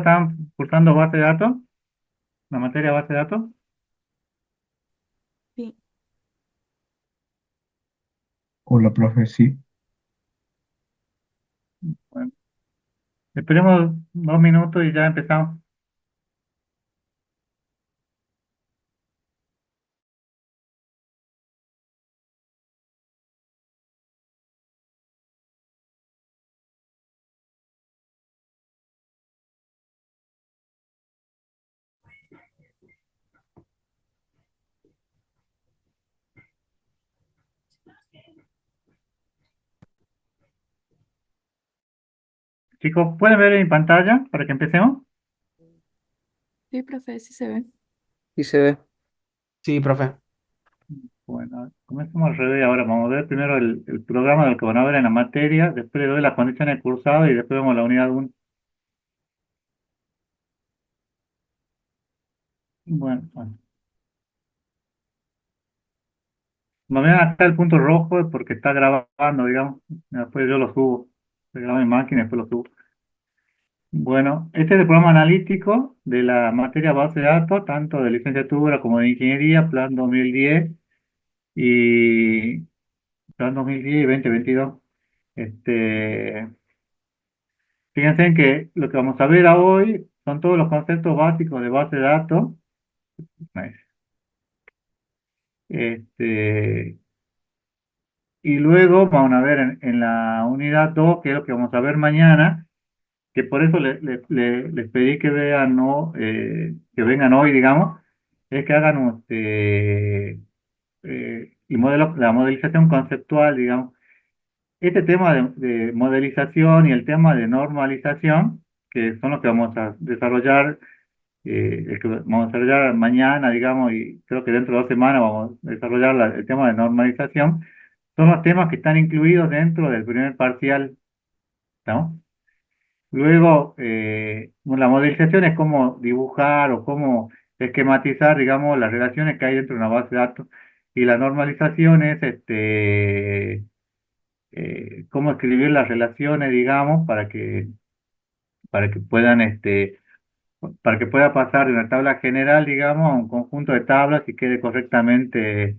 están cursando base de datos, la materia base de datos. Sí, Hola, profe, sí. Bueno, esperemos 2 minutos y ya empezamos. Chicos, ¿pueden ver en pantalla para que empecemos? sí, profe, sí se ve. Sí se ve. Sí, profe. Bueno, comencemos al revés. Ahora vamos a ver primero el programa del que van a ver en la materia, después le doy las condiciones de cursado y después vemos la unidad 1. Bueno. No vean acá el punto rojo es porque está grabando, digamos. Después yo lo subo. Se graba en máquina y después lo subo. Bueno, este es el programa analítico de la materia base de datos, tanto de licenciatura como de ingeniería, plan 2010 y plan 2010 y 2022. Este, fíjense en que lo que vamos a ver hoy son todos los conceptos básicos de base de datos. Este, y luego vamos a ver en la unidad 2, que es lo que vamos a ver mañana, que por eso les pedí que vean, ¿no? Que vengan hoy, digamos, es que hagan la modelización conceptual, digamos. Este tema de modelización y el tema de normalización, que son los que vamos a desarrollar, el que vamos a desarrollar mañana, digamos, y creo que dentro de 2 semanas vamos a desarrollar el tema de normalización, son los temas que están incluidos dentro del primer parcial, ¿no? Luego, bueno, la modelización es cómo dibujar o cómo esquematizar, digamos, las relaciones que hay dentro de una base de datos. Y la normalización es cómo escribir las relaciones, digamos, para que puedan, para que pueda pasar de una tabla general, digamos, a un conjunto de tablas y quede correctamente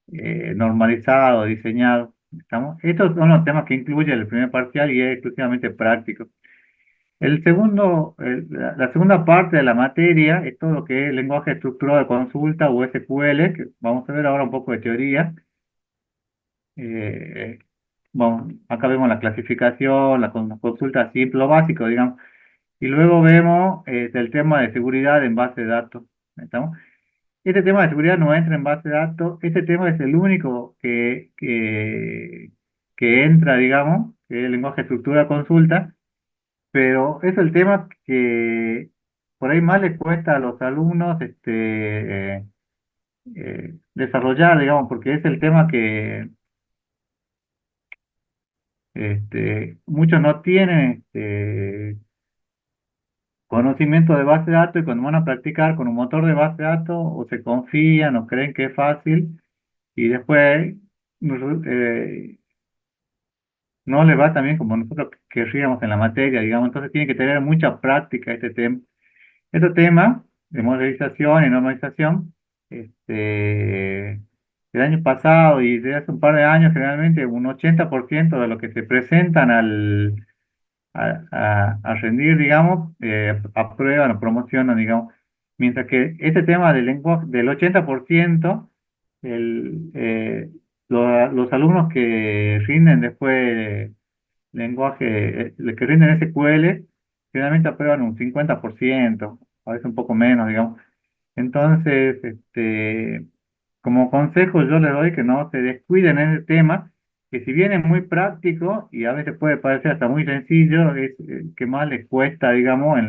normalizado, diseñado. ¿Estamos? Estos son los temas que incluye el primer parcial y es exclusivamente práctico. La segunda parte de la materia es todo lo que es lenguaje estructurado de consulta o SQL, que vamos a ver ahora un poco de teoría. Eh, acá vemos la clasificación, la consulta simple, lo básico, digamos. Y luego vemos el tema de seguridad en base de datos. ¿Estamos? Este tema de seguridad no entra en base de datos. Este tema es el único que entra, digamos, que es el lenguaje estructurado de consulta. Pero es el tema que por ahí más les cuesta a los alumnos desarrollar, digamos, porque es el tema que muchos no tienen conocimiento de base de datos y cuando van a practicar con un motor de base de datos o se confían o creen que es fácil y después eh, no le va tan bien como nosotros querríamos en la materia, digamos, entonces tiene que tener mucha práctica este tema. Este tema de modelización y normalización, el año pasado y desde hace un par de años, generalmente un 80% de lo que se presentan a rendir, digamos, aprueban o promocionan, digamos. Mientras que este tema del lenguaje, del 80%, el, eh, los alumnos que rinden después los que rinden SQL, generalmente aprueban un 50%, a veces un poco menos, digamos. Entonces, como consejo yo les doy que no se descuiden en ese tema, que si bien es muy práctico y a veces puede parecer hasta muy sencillo, es el que más les cuesta, digamos,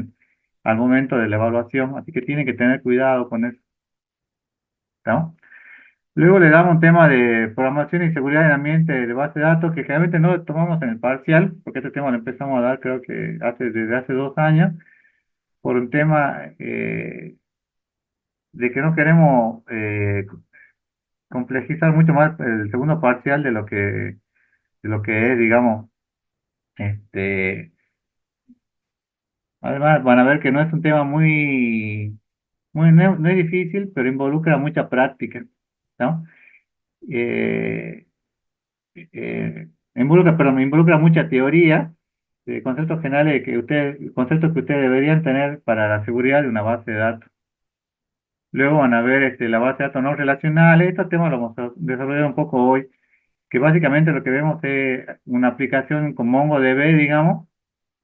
al momento de la evaluación, así que tienen que tener cuidado con eso, ¿no? Luego le damos un tema de programación y seguridad en ambiente de base de datos que generalmente no lo tomamos en el parcial, porque este tema lo empezamos a dar creo que desde hace 2 años, por un tema de que no queremos complejizar mucho más el segundo parcial de lo que es, digamos, este, Además, van a ver que no es un tema no es difícil, pero involucra mucha práctica, ¿no? Eh, involucra mucha teoría de conceptos generales conceptos que ustedes deberían tener para la seguridad de una base de datos. Luego van a ver la base de datos no relacionales. Estos temas los vamos a desarrollar un poco hoy, que básicamente lo que vemos es una aplicación con MongoDB, digamos,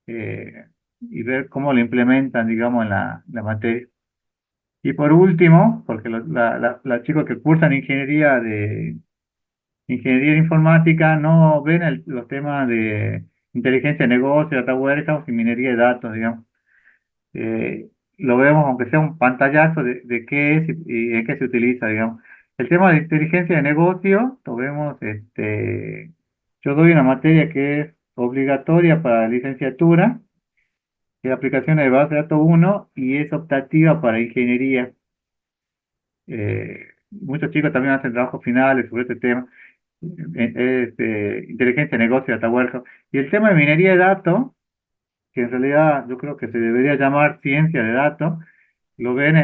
y ver cómo lo implementan, digamos, en la materia. Y por último, porque los chicos que cursan ingeniería informática no ven los temas de inteligencia de negocio, data warehouse y minería de datos, digamos. Lo vemos, aunque sea un pantallazo de qué es y en qué se utiliza, digamos. El tema de inteligencia de negocio, lo vemos, yo doy una materia que es obligatoria para la licenciatura, que es aplicaciones de base de datos uno y es optativa para ingeniería. Muchos chicos también hacen trabajos finales sobre este tema, inteligencia de negocio, data warehouse. Y el tema de minería de datos, que en realidad yo creo que se debería llamar ciencia de datos, lo ven,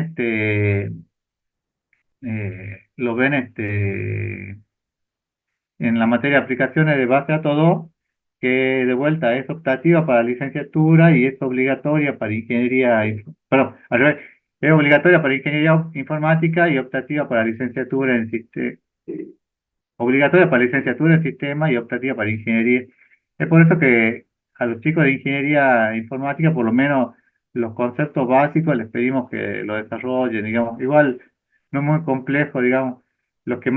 en la materia de aplicaciones de base a todo, que de vuelta es optativa para licenciatura y es obligatoria para perdón, al revés, es obligatoria para ingeniería informática y optativa para licenciatura en obligatoria para licenciatura en sistema y optativa para ingeniería. Es por eso que a los chicos de ingeniería informática, por lo menos los conceptos básicos, les pedimos que lo desarrollen, digamos. Igual no es muy complejo, digamos. Lo que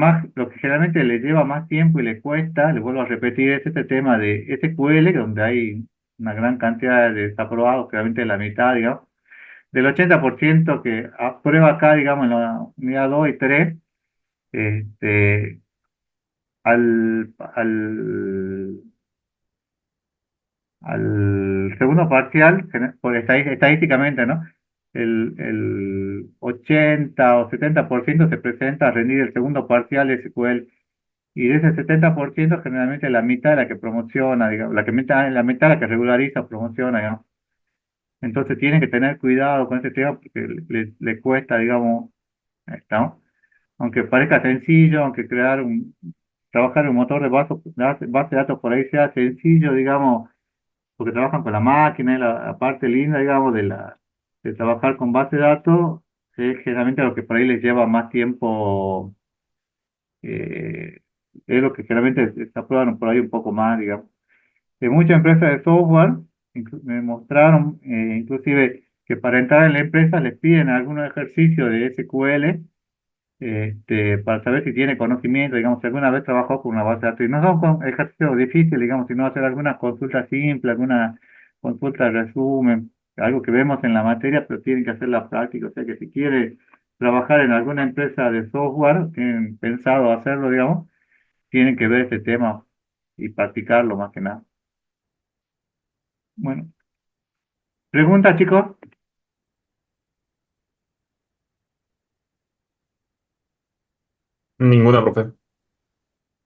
generalmente les lleva más tiempo y les cuesta, les vuelvo a repetir, es este tema de SQL, donde hay una gran cantidad de desaprobados, claramente la mitad, digamos. Del 80% que aprueba acá, digamos, en la unidad 2 y 3, este, al, al, al segundo parcial, estadísticamente, ¿no? El 80 o 70% se presenta a rendir el segundo parcial de SQL. Y de ese 70% generalmente la mitad es la que promociona, digamos, la mitad la que regulariza o promociona, digamos. Entonces tienen que tener cuidado con este tema porque le cuesta, digamos, ¿no? Aunque parezca sencillo, aunque trabajar en un motor de base de datos por ahí sea sencillo, digamos, porque trabajan con la máquina, y la parte linda, digamos, de trabajar con base de datos, es generalmente lo que por ahí les lleva más tiempo, eh, es lo que generalmente se aprueban por ahí un poco más, digamos. De muchas empresas de software me mostraron, inclusive, que para entrar en la empresa les piden algunos ejercicios de SQL, para saber si tiene conocimiento, digamos, si alguna vez trabajó con una base de datos. Y no son ejercicios difíciles, digamos, sino hacer alguna consulta simple, alguna consulta de resumen, algo que vemos en la materia, pero tienen que hacer la práctica. O sea que si quiere trabajar en alguna empresa de software, tienen pensado hacerlo, digamos, tienen que ver ese tema y practicarlo más que nada. Bueno, pregunta, chicos. Ninguna, profe.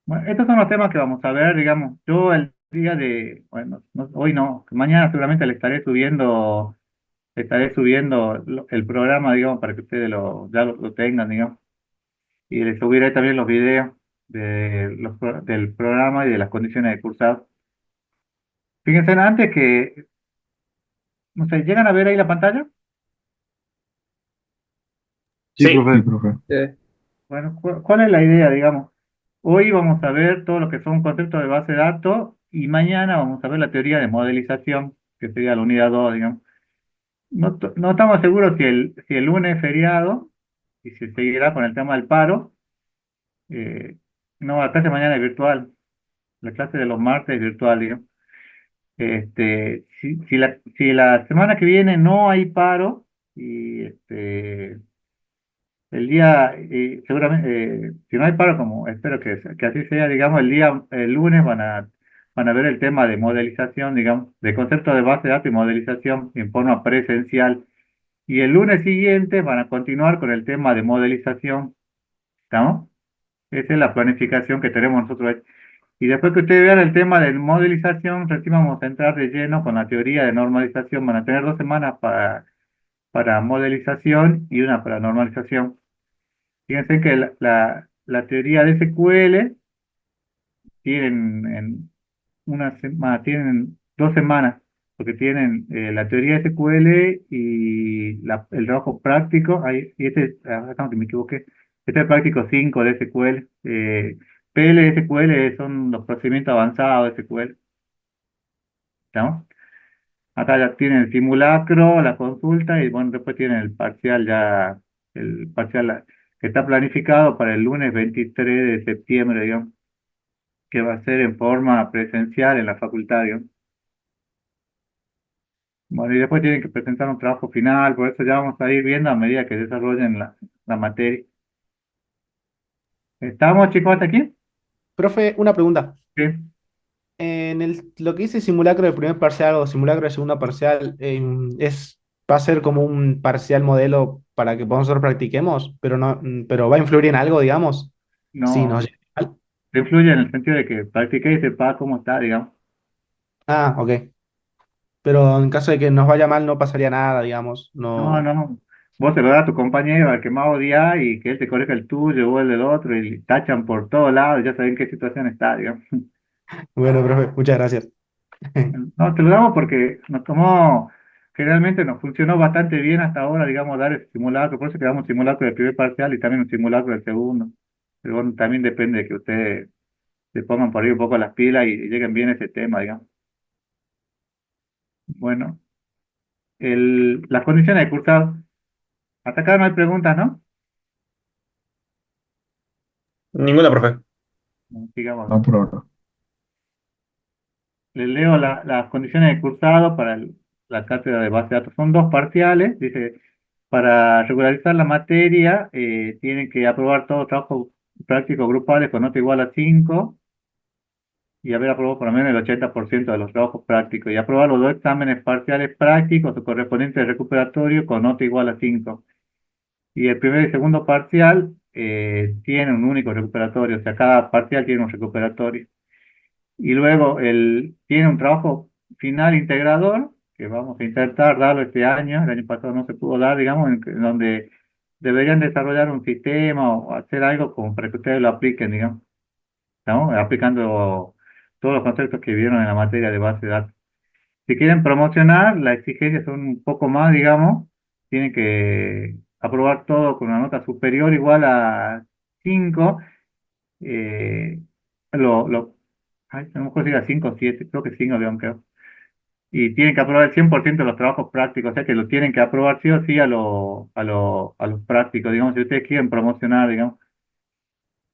Bueno, estos son los temas que vamos a ver, digamos. Yo el día bueno, hoy no, mañana seguramente le estaré subiendo el programa, digamos, para que ustedes ya lo tengan, digamos. Y les subiré también los videos del programa y de las condiciones de cursado. Fíjense antes que, no sé, ¿llegan a ver ahí la pantalla? Sí, Sí. profe. Sí, profe. Bueno, ¿cuál es la idea, digamos? Hoy vamos a ver todo lo que son conceptos de base de datos y mañana vamos a ver la teoría de modelización, que sería la unidad 2, digamos. No estamos seguros si el lunes es feriado y si seguirá con el tema del paro. Eh, no, la clase de mañana es virtual. La clase de los martes es virtual, digamos. Si la semana que viene no hay paro y seguramente, si no hay paro, como espero que así sea, digamos, el lunes van a ver el tema de modelización, digamos, de concepto de base de datos y modelización en forma presencial. Y el lunes siguiente van a continuar con el tema de modelización, ¿estamos? Esa es la planificación que tenemos nosotros ahí. Y después que ustedes vean el tema de modelización, recién vamos a entrar de lleno con la teoría de normalización. Van a tener 2 semanas para modelización y una para normalización. Fíjense que la teoría de SQL tienen tienen 2 semanas, porque tienen la teoría de SQL y el trabajo práctico. Y no, que me equivoqué, este es el práctico 5 de SQL. PL SQL son los procedimientos avanzados de SQL, ¿estamos? Acá ya tienen el simulacro, la consulta y bueno, después tienen el parcial que está planificado para el lunes 23 de septiembre, digamos, que va a ser en forma presencial en la facultad, digamos. Bueno, y después tienen que presentar un trabajo final, por eso ya vamos a ir viendo a medida que desarrollen la materia. ¿Estamos, chicos, hasta aquí? Profe, una pregunta. Sí. Lo que dice simulacro de primer parcial o simulacro de segunda parcial, va a ser como un parcial modelo para que nosotros practiquemos, pero no, pero va a influir en algo, digamos, si No, nos llega mal. te influye en el sentido de que practique y sepa cómo está, digamos. Ah, ok. Pero en caso de que nos vaya mal, no pasaría nada, digamos. No, No. no. Vos se lo das a tu compañero al que más odia y que él te corrija el tuyo o el del otro y tachan por todos lados, ya saben qué situación está, digamos. Bueno, profe, muchas gracias. No, te lo damos porque nos tomó, generalmente nos funcionó bastante bien hasta ahora, digamos, dar ese simulacro, por eso que damos simulacro del primer parcial y también un simulacro del segundo. Pero bueno, también depende de que ustedes se pongan por ahí un poco las pilas y lleguen bien a ese tema, digamos. Bueno, las condiciones de cursado. Hasta acá no hay preguntas, ¿no? Ninguna, profe. Sigamos. No, por ahora. Les leo las condiciones de cursado para la cátedra de base de datos. Son 2 parciales. Dice, para regularizar la materia, tienen que aprobar todos trabajos prácticos grupales con nota igual a 5 y haber aprobado por lo menos el 80% de los trabajos prácticos y aprobar los 2 exámenes parciales prácticos o correspondientes recuperatorio con nota igual a 5. Y el primer y segundo parcial tienen un único recuperatorio, o sea, cada parcial tiene un recuperatorio. Y luego tiene un trabajo final integrador, que vamos a intentar darlo este año. El año pasado no se pudo dar, digamos, en donde deberían desarrollar un sistema o hacer algo como para que ustedes lo apliquen, digamos, ¿no? Aplicando todos los conceptos que vieron en la materia de base de datos. Si quieren promocionar, las exigencias son un poco más, digamos, tienen que aprobar todo con una nota superior igual a 5. eh, ay, a lo mejor diga 5 o 7, creo que 5, digamos, creo. Y tienen que aprobar el 100% de los trabajos prácticos, o sea que lo tienen que aprobar sí o sí a los prácticos, digamos, si ustedes quieren promocionar, digamos.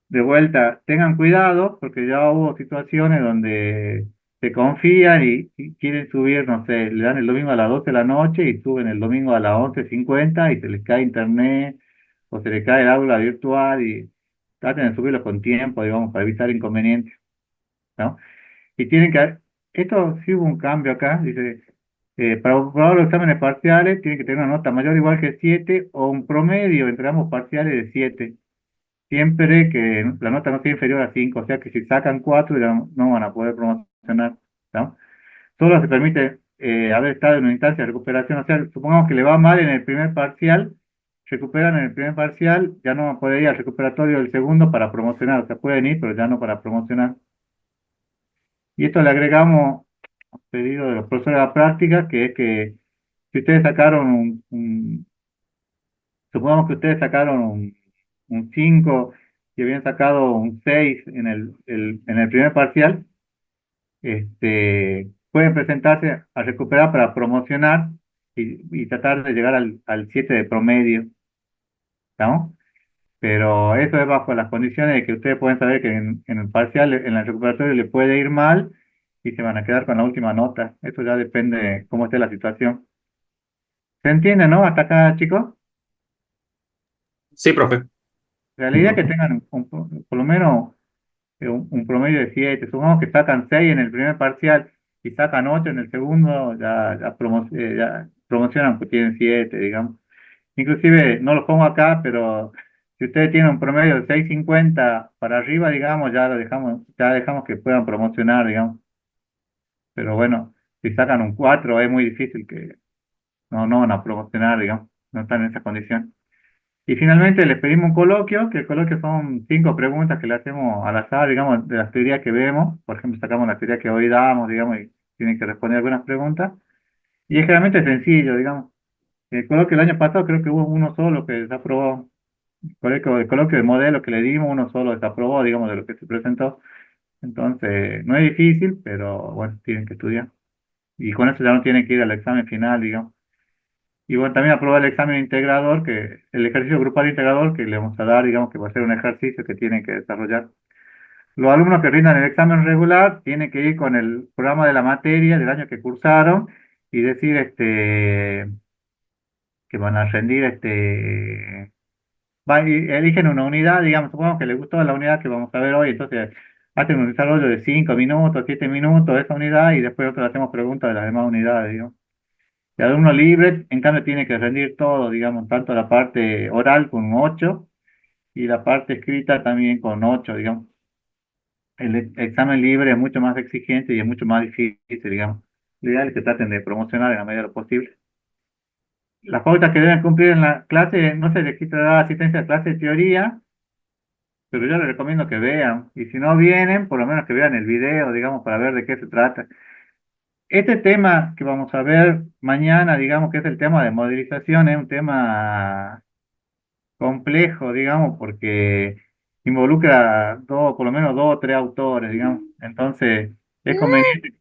De vuelta, tengan cuidado, porque ya hubo situaciones donde se confían y quieren subir, no sé, le dan el domingo a las 12 de la noche y suben el domingo a las 11:50 y se les cae internet o se les cae el aula virtual y traten de subirlo con tiempo, digamos, para evitar inconvenientes, ¿no? Y esto sí hubo un cambio acá, dice, para aprobar los exámenes parciales tienen que tener una nota mayor o igual que 7 o un promedio entre ambos parciales de 7 siempre que la nota no sea inferior a 5, o sea que si sacan 4 ya no van a poder promocionar, ¿no? Solo se permite haber estado en una instancia de recuperación, o sea, supongamos que le va mal en el primer parcial, recuperan en el primer parcial, ya no puede ir al recuperatorio del segundo para promocionar, o sea, pueden ir, pero ya no para promocionar. Y esto le agregamos pedido de los profesores de la práctica, que es que si ustedes sacaron supongamos que ustedes sacaron un 5 y habían sacado un 6 en el primer parcial, pueden presentarse a recuperar para promocionar y tratar de llegar al 7 de promedio, ¿no? Pero eso es bajo las condiciones de que ustedes pueden saber que en el parcial, en el recuperatorio le puede ir mal y se van a quedar con la última nota. Eso ya depende de cómo esté la situación. ¿Se entiende, no? Hasta acá, chicos. Sí, profe. La Sí, idea es que profe. tengan por lo menos un promedio de 7. Supongamos que sacan 6 en el primer parcial y sacan 8 en el segundo, ya promocionan que tienen 7, digamos. Inclusive, no lo pongo acá, pero Si ustedes tienen un promedio de 6.50 para arriba, digamos, ya dejamos que puedan promocionar, digamos. Pero bueno, si sacan un 4 es muy difícil que no van a promocionar, digamos, no están en esa condición. Y finalmente les pedimos un coloquio, que el coloquio son 5 preguntas que le hacemos al azar, digamos, de las teorías que vemos. Por ejemplo, sacamos la teoría que hoy damos, digamos, y tienen que responder algunas preguntas. Y es generalmente sencillo, digamos. El coloquio el año pasado creo que hubo uno solo que desaprobó. El coloquio de modelo que le dimos, uno solo desaprobó, digamos, de lo que se presentó. Entonces, no es difícil, pero bueno, tienen que estudiar. Y con eso ya no tienen que ir al examen final, digamos. Y bueno, también aprobar el examen integrador, el ejercicio grupal integrador que le vamos a dar, digamos que va a ser un ejercicio que tienen que desarrollar. Los alumnos que rindan el examen regular tienen que ir con el programa de la materia del año que cursaron y decir que van a rendir eligen una unidad, digamos, supongamos que les gustó la unidad que vamos a ver hoy, entonces hacen un desarrollo de 5 minutos, 7 minutos de esa unidad y después nosotros hacemos preguntas de las demás unidades, digamos. El alumno libre, en cambio, tiene que rendir todo, digamos, tanto la parte oral con un 8 y la parte escrita también con 8, digamos. El examen libre es mucho más exigente y es mucho más difícil, digamos. Lo ideal es que traten de promocionar en la medida de lo posible. Las pautas que deben cumplir en la clase, no se les quitará asistencia a clase de teoría, pero yo les recomiendo que vean. Y si no vienen, por lo menos que vean el video, digamos, para ver de qué se trata. Este tema que vamos a ver mañana, digamos que es el tema de modelización, es un tema complejo, digamos, porque involucra por lo menos 2 o 3 autores, digamos. Entonces, es conveniente,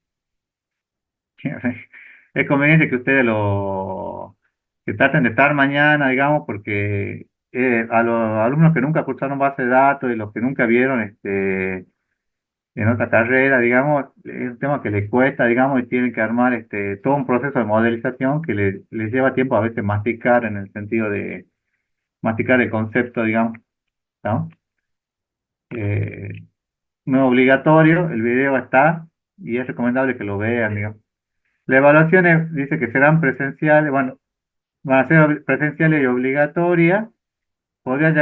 es conveniente que ustedes que traten de estar mañana, digamos, porque a los alumnos que nunca cursaron base de datos y los que nunca vieron en otra carrera, digamos, es un tema que les cuesta, digamos, y tienen que armar todo un proceso de modelización que les lleva tiempo a veces masticar en el sentido de masticar el concepto, digamos, ¿no? Eh, no es obligatorio, el video está y es recomendable que lo vean, digamos. Las evaluaciones dice que serán presenciales, bueno, van a ser presenciales y obligatorias. Podrían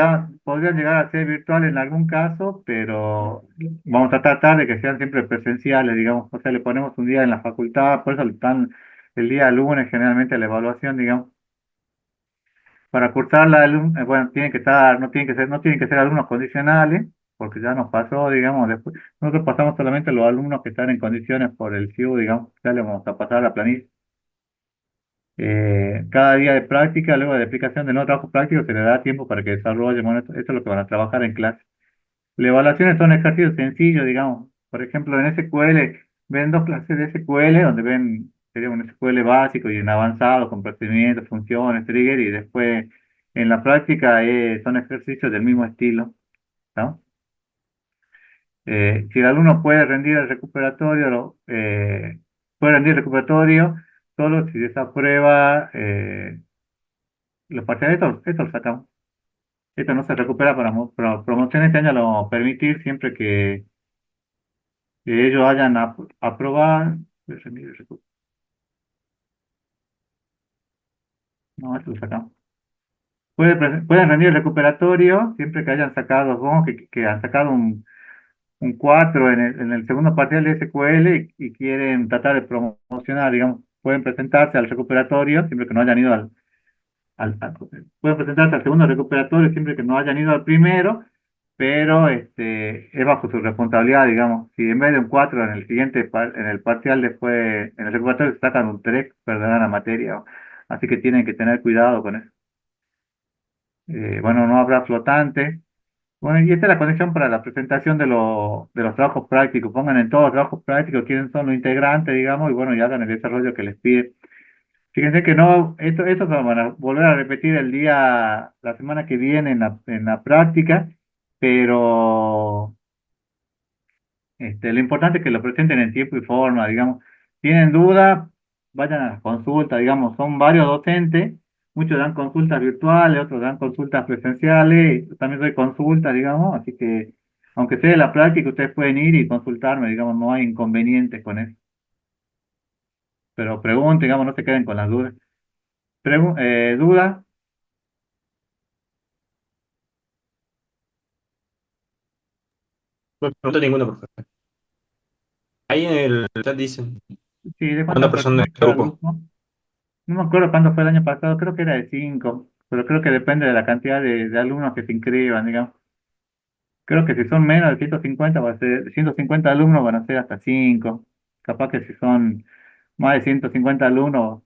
llegar a ser virtuales en algún caso, pero vamos a tratar de que sean siempre presenciales, digamos. O sea, le ponemos un día en la facultad, por eso están el día lunes generalmente la evaluación, digamos. Para cursar bueno, tienen que estar, no tienen que ser alumnos condicionales, porque ya nos pasó, digamos, después. Nosotros pasamos solamente los alumnos que están en condiciones por el CIU, digamos, ya le vamos a pasar la planilla. Cada día de práctica, luego de aplicación de nuevo trabajo práctico, se le da tiempo para que desarrollen, bueno, esto es lo que van a trabajar en clase. Las evaluaciones son ejercicios sencillos, digamos. Por ejemplo, en SQL, ven 2 clases de SQL, donde sería un SQL básico y un avanzado con procedimientos, funciones, trigger, y después en la práctica son ejercicios del mismo estilo, ¿no? Si el alumno puede rendir el recuperatorio solo si desaprueba los parciales, esto lo sacamos. Esto no se recupera para promoción este año, lo vamos a permitir siempre que ellos hayan aprobado. No, esto lo sacamos. Pueden rendir el recuperatorio siempre que hayan sacado, supongo que han sacado un 4 en el segundo parcial de SQL y quieren tratar de promocionar, digamos, pueden presentarse al recuperatorio siempre que no hayan ido pueden presentarse al segundo recuperatorio siempre que no hayan ido al primero, pero es bajo su responsabilidad, digamos. Si en vez de un 4 en el parcial después, en el recuperatorio se sacan un 3, perderán la materia. Así que tienen que tener cuidado con eso. Bueno, no habrá flotantes. Bueno, y esta es la condición para la presentación de los trabajos prácticos. Pongan en todos los trabajos prácticos quiénes son los integrantes, digamos, y bueno, y hagan el desarrollo que les pide. Fíjense que no, esto se van a volver a repetir la semana que viene en la práctica, pero lo importante es que lo presenten en tiempo y forma, digamos. Tienen duda, vayan a las consultas, digamos, son varios docentes, muchos dan consultas virtuales, otros dan consultas presenciales, yo también doy consultas, digamos, así que aunque sea de la práctica, ustedes pueden ir y consultarme, digamos, no hay inconvenientes con eso. Pero pregunten, digamos, no se queden con las dudas. ¿Dudas? No me preguntó ninguno, profe. Ahí en el chat dicen Sí, ¿de cuántas cuántas personas personas de cada grupo. grupo? No me acuerdo cuánto fue el año pasado, creo que era de 5, pero creo que depende de la cantidad de alumnos que se inscriban, digamos. Creo que si son menos de 150 va a ser, 150 alumnos van a ser hasta 5. Capaz que si son más de 150 alumnos,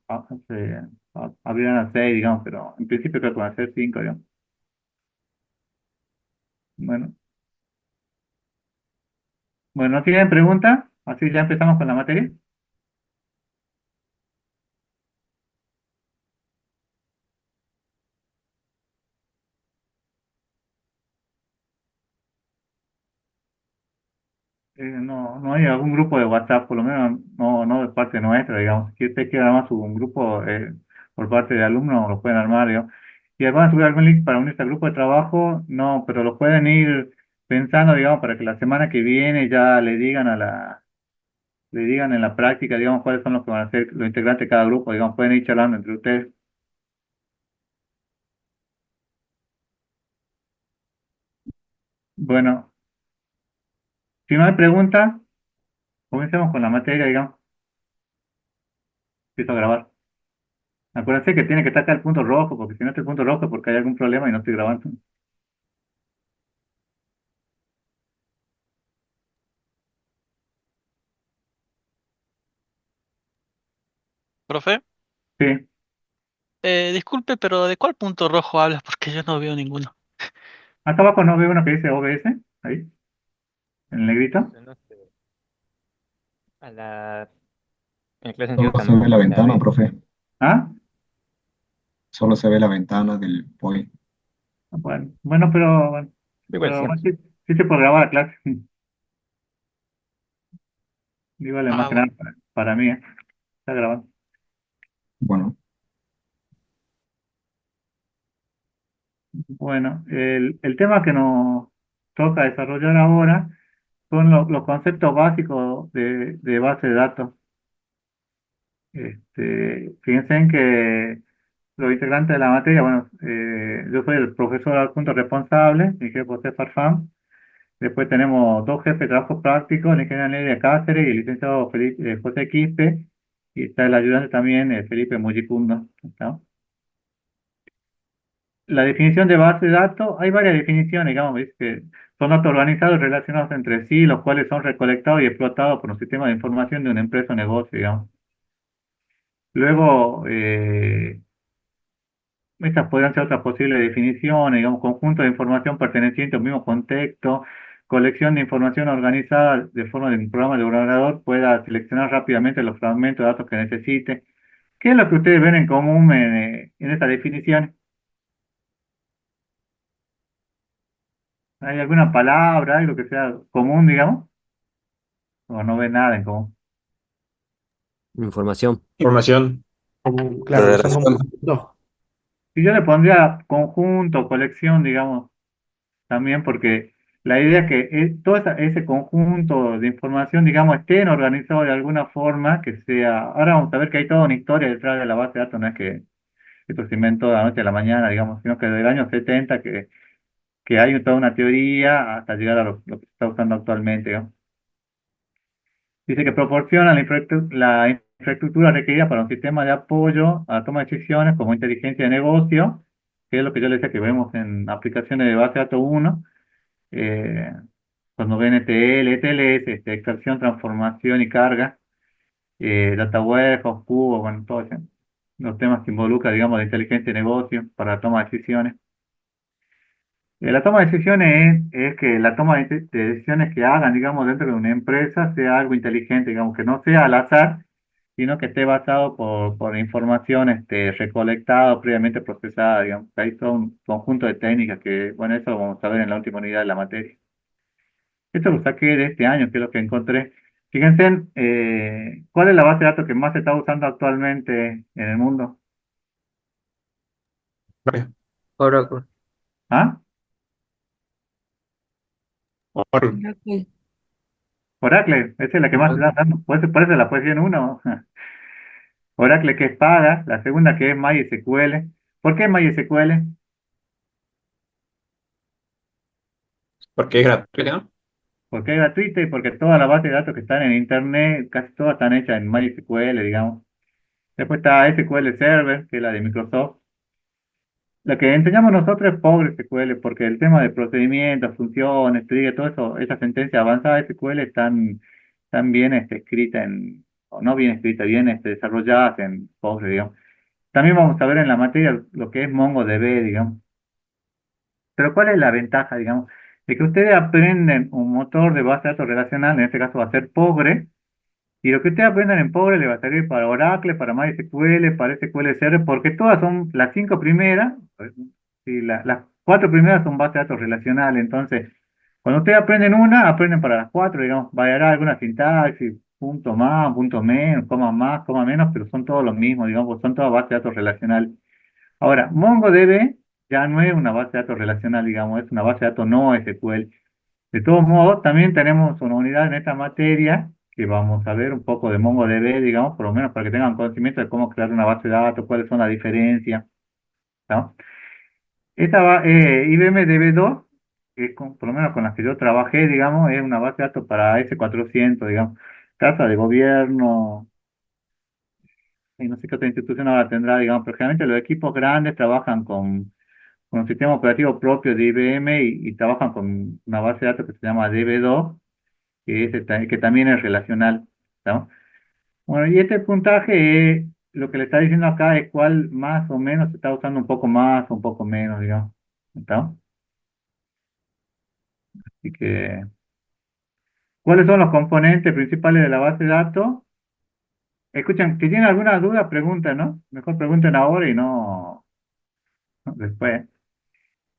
abrirán a 6, digamos, pero en principio creo que van a ser 5, digamos. Bueno, bueno, ¿no tienen preguntas? Así ya empezamos con la materia. No, no hay algún grupo de WhatsApp, por lo menos no de parte nuestra, digamos. Si usted quiere armar un grupo por parte de alumnos, lo pueden armar, digamos. Si van a subir algún link para unirse al grupo de trabajo, no, pero lo pueden ir pensando, digamos, para que la semana que viene ya le digan en la práctica, digamos, cuáles son los que van a ser los integrantes de cada grupo, digamos, pueden ir charlando entre ustedes. Bueno, si no hay preguntas, comencemos con la materia, digamos. Empiezo a grabar. Acuérdense que tiene que estar acá el punto rojo, porque si no está el punto rojo es porque hay algún problema y no estoy grabando. Profe, Sí. disculpe, pero ¿de cuál punto rojo hablas? Porque yo no veo ninguno. Acá abajo no veo uno que dice OBS, ahí, en el negrito. Eso no sé. A la, en clase Solo anterior se ve la tampoco la ventana, vi. profe. ¿Ah? Solo se ve la ventana del POI. Bueno, Igual pero sí. sí, sí se puede grabar la clase. Igual es más Ah, que nada bueno. para mí, está grabando. Bueno, Bueno, el tema que nos toca desarrollar ahora son los conceptos básicos de base de datos. Fíjense en que los integrantes de la materia, bueno, yo soy el profesor adjunto responsable, mi jefe José Farfán. Después tenemos dos jefes de trabajo prácticos, el ingeniero Nelia Cáceres y el licenciado José Quispe. Y está el ayudante también, Felipe Mollicundo. ¿Está? La definición de base de datos, hay varias definiciones, digamos, ¿ves? Que son datos organizados y relacionados entre sí, los cuales son recolectados y explotados por un sistema de información de una empresa o negocio, digamos. Luego, estas podrían ser otras posibles definiciones, digamos, conjunto de información perteneciente a un mismo contexto, colección de información organizada de forma de un programa de ordenador pueda seleccionar rápidamente los fragmentos de datos que necesite. ¿Qué es lo que ustedes ven en común en esta definición? ¿Hay alguna palabra, algo que sea común, digamos? ¿O no ven nada en común? Información. Información. Claro, son como dos. Y yo le pondría conjunto, colección, digamos, también porque la idea es que todo ese conjunto de información, digamos, estén organizados de alguna forma que sea. Ahora vamos a ver que hay toda una historia detrás de la base de datos, no es que esto se inventó de la noche a la mañana, digamos, sino que desde el año 70 que hay toda una teoría hasta llegar a lo que se está usando actualmente, ¿no? Dice que proporciona la infraestructura requerida para un sistema de apoyo a la toma de decisiones como inteligencia de negocio, que es lo que yo les decía que vemos en aplicaciones de base de datos uno. eh, Cuando ven ETL, ETLS, extracción, transformación y carga, data warehouse, cubo, bueno, todos los temas que involucran, digamos, la inteligencia de negocio para la toma de decisiones. La toma de decisiones es que la toma de decisiones que hagan, digamos, dentro de una empresa sea algo inteligente, digamos, que no sea al azar, sino que esté basado por información recolectada o previamente procesada, digamos. Hay todo un conjunto de técnicas que, bueno, eso lo vamos a ver en la última unidad de la materia. Esto lo saqué de este año, que es lo que encontré. Fíjense, ¿cuál es la base de datos que más se está usando actualmente en el mundo? Oracle. ¿Ah? Oracle. Oracle, esa es la que más se está usando. Por eso la posición uno. Oracle que es paga, la segunda que es MySQL. ¿Por qué MySQL? Porque es gratuito, ¿no? porque es gratuita y porque todas las bases de datos que están en Internet, casi todas están hechas en MySQL, digamos. Después está SQL Server, que es la de Microsoft. La que enseñamos nosotros es pobre SQL, porque el tema de procedimientos, funciones, trigger, todo eso, esa sentencia avanzada de SQL están bien escrita o no bien escrita, bien desarrolladas en Postgre, digamos. También vamos a ver en la materia lo que es MongoDB, digamos. Pero ¿cuál es la ventaja, digamos? De que ustedes aprenden un motor de base de datos relacional, en este caso va a ser Postgre, y lo que ustedes aprendan en Pobre le va a servir para Oracle, para MySQL, para SQL Server, porque todas son las cinco primeras, y las cuatro primeras son bases de datos relacionales. Entonces, cuando ustedes aprenden una, aprenden para las cuatro, digamos, variará alguna sintaxis, punto más, punto menos, coma más, coma menos, pero son todos los mismos, digamos, porque son todas bases de datos relacionales. Ahora, MongoDB ya no es una base de datos relacional, digamos, es una base de datos no SQL. De todos modos, también tenemos una unidad en esta materia que vamos a ver un poco de MongoDB, digamos, por lo menos para que tengan conocimiento de cómo crear una base de datos, cuáles son las diferencias, ¿no? IBM DB2, que es por lo menos con las que yo trabajé, digamos, es una base de datos para S400, digamos, casa de gobierno, y no sé qué otra institución ahora tendrá, digamos, pero generalmente los equipos grandes trabajan con un sistema operativo propio de IBM y trabajan con una base de datos que se llama DB2 que también es relacional, ¿no? Bueno, y este puntaje, lo que le está diciendo acá es cuál más o menos se está usando un poco más o un poco menos, digamos, ¿no? Así que, ¿cuáles son los componentes principales de la base de datos? Escuchen, si tienen alguna duda, pregunten, ¿no? Mejor pregunten ahora y no después.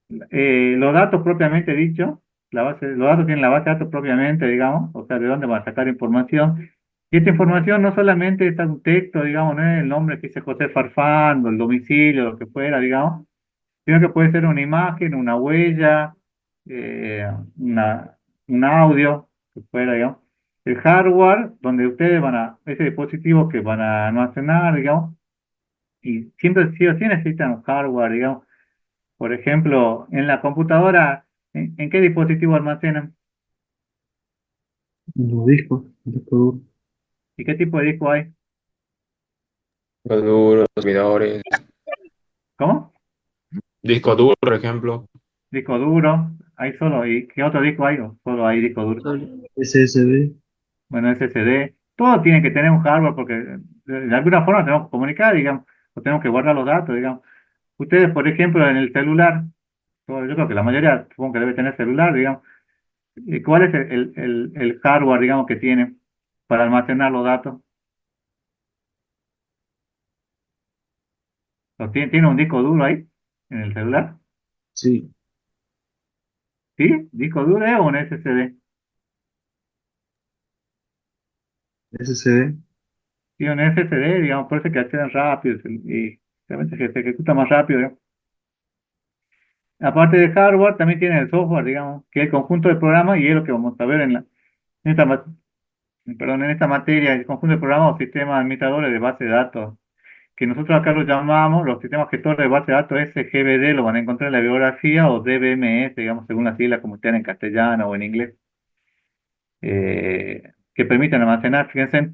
Los datos propiamente dicho, los datos tienen la base de datos propiamente, digamos, o sea, de dónde van a sacar información. Y esta información no solamente está en un texto, digamos, no es el nombre que dice José Farfán, o el domicilio, lo que fuera, digamos, sino que puede ser una imagen, una huella, eh, una, un audio, que fuera, digamos. El hardware, donde ustedes ese dispositivo que van a almacenar, digamos, y siempre sí o sí necesitan un hardware, digamos. Por ejemplo, en la computadora, ¿en qué dispositivo almacenan? Los discos duros. ¿Y qué tipo de disco hay? Discos duros, servidores, ¿Cómo? disco duro, por ejemplo. Disco duro. Hay solo. ¿Y qué otro disco hay? ¿O solo hay disco duro? SSD. Bueno, SSD. Todo tiene que tener un hardware porque de alguna forma tenemos que comunicar, digamos, o tenemos que guardar los datos, digamos. Ustedes, por ejemplo, en el celular, yo creo que la mayoría supongo que debe tener celular, digamos. ¿Cuál es el hardware, digamos, que tiene para almacenar los datos? ¿Tiene un disco duro ahí en el celular? Sí, ¿Sí? ¿Disco duro o un SSD? SSD. Sí, un SSD, digamos, por eso que acceden rápido y realmente se ejecuta más rápido, digamos. Aparte de hardware, también tiene el software, digamos, que es el conjunto de programas y es lo que vamos a ver en esta, perdón, en esta materia, el conjunto de programas o sistemas administradores de base de datos, que nosotros acá los llamamos los sistemas gestores de base de datos SGBD, lo van a encontrar en la bibliografía, o DBMS, digamos, según las siglas como estén en castellano o en inglés, que permiten almacenar, fíjense,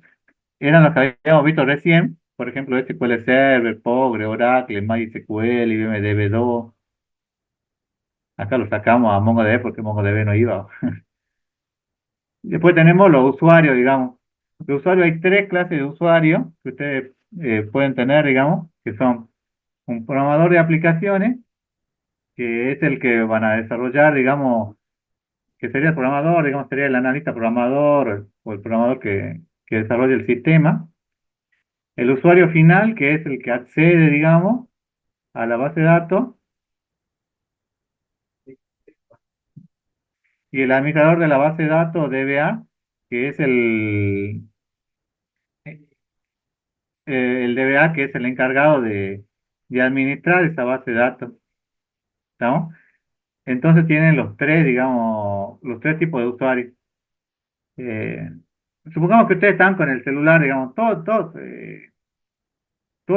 eran los que habíamos visto recién, por ejemplo, SQL Server, Postgre, Oracle, MySQL, IBM DB2. Acá lo sacamos a MongoDB porque MongoDB no iba. Después tenemos los usuarios, digamos. De usuario hay tres clases de usuarios que ustedes pueden tener, digamos, que son un programador de aplicaciones, que es el que van a desarrollar, digamos, que sería el programador, digamos, sería el analista programador o el programador que desarrolla el sistema. El usuario final, que es el que accede, digamos, a la base de datos, y el administrador de la base de datos, DBA, que es el DBA, que es el encargado de administrar esa base de datos, ¿estamos? Entonces tienen los tres, digamos, los tres tipos de usuarios. Eh, Supongamos que ustedes están con el celular, digamos, todo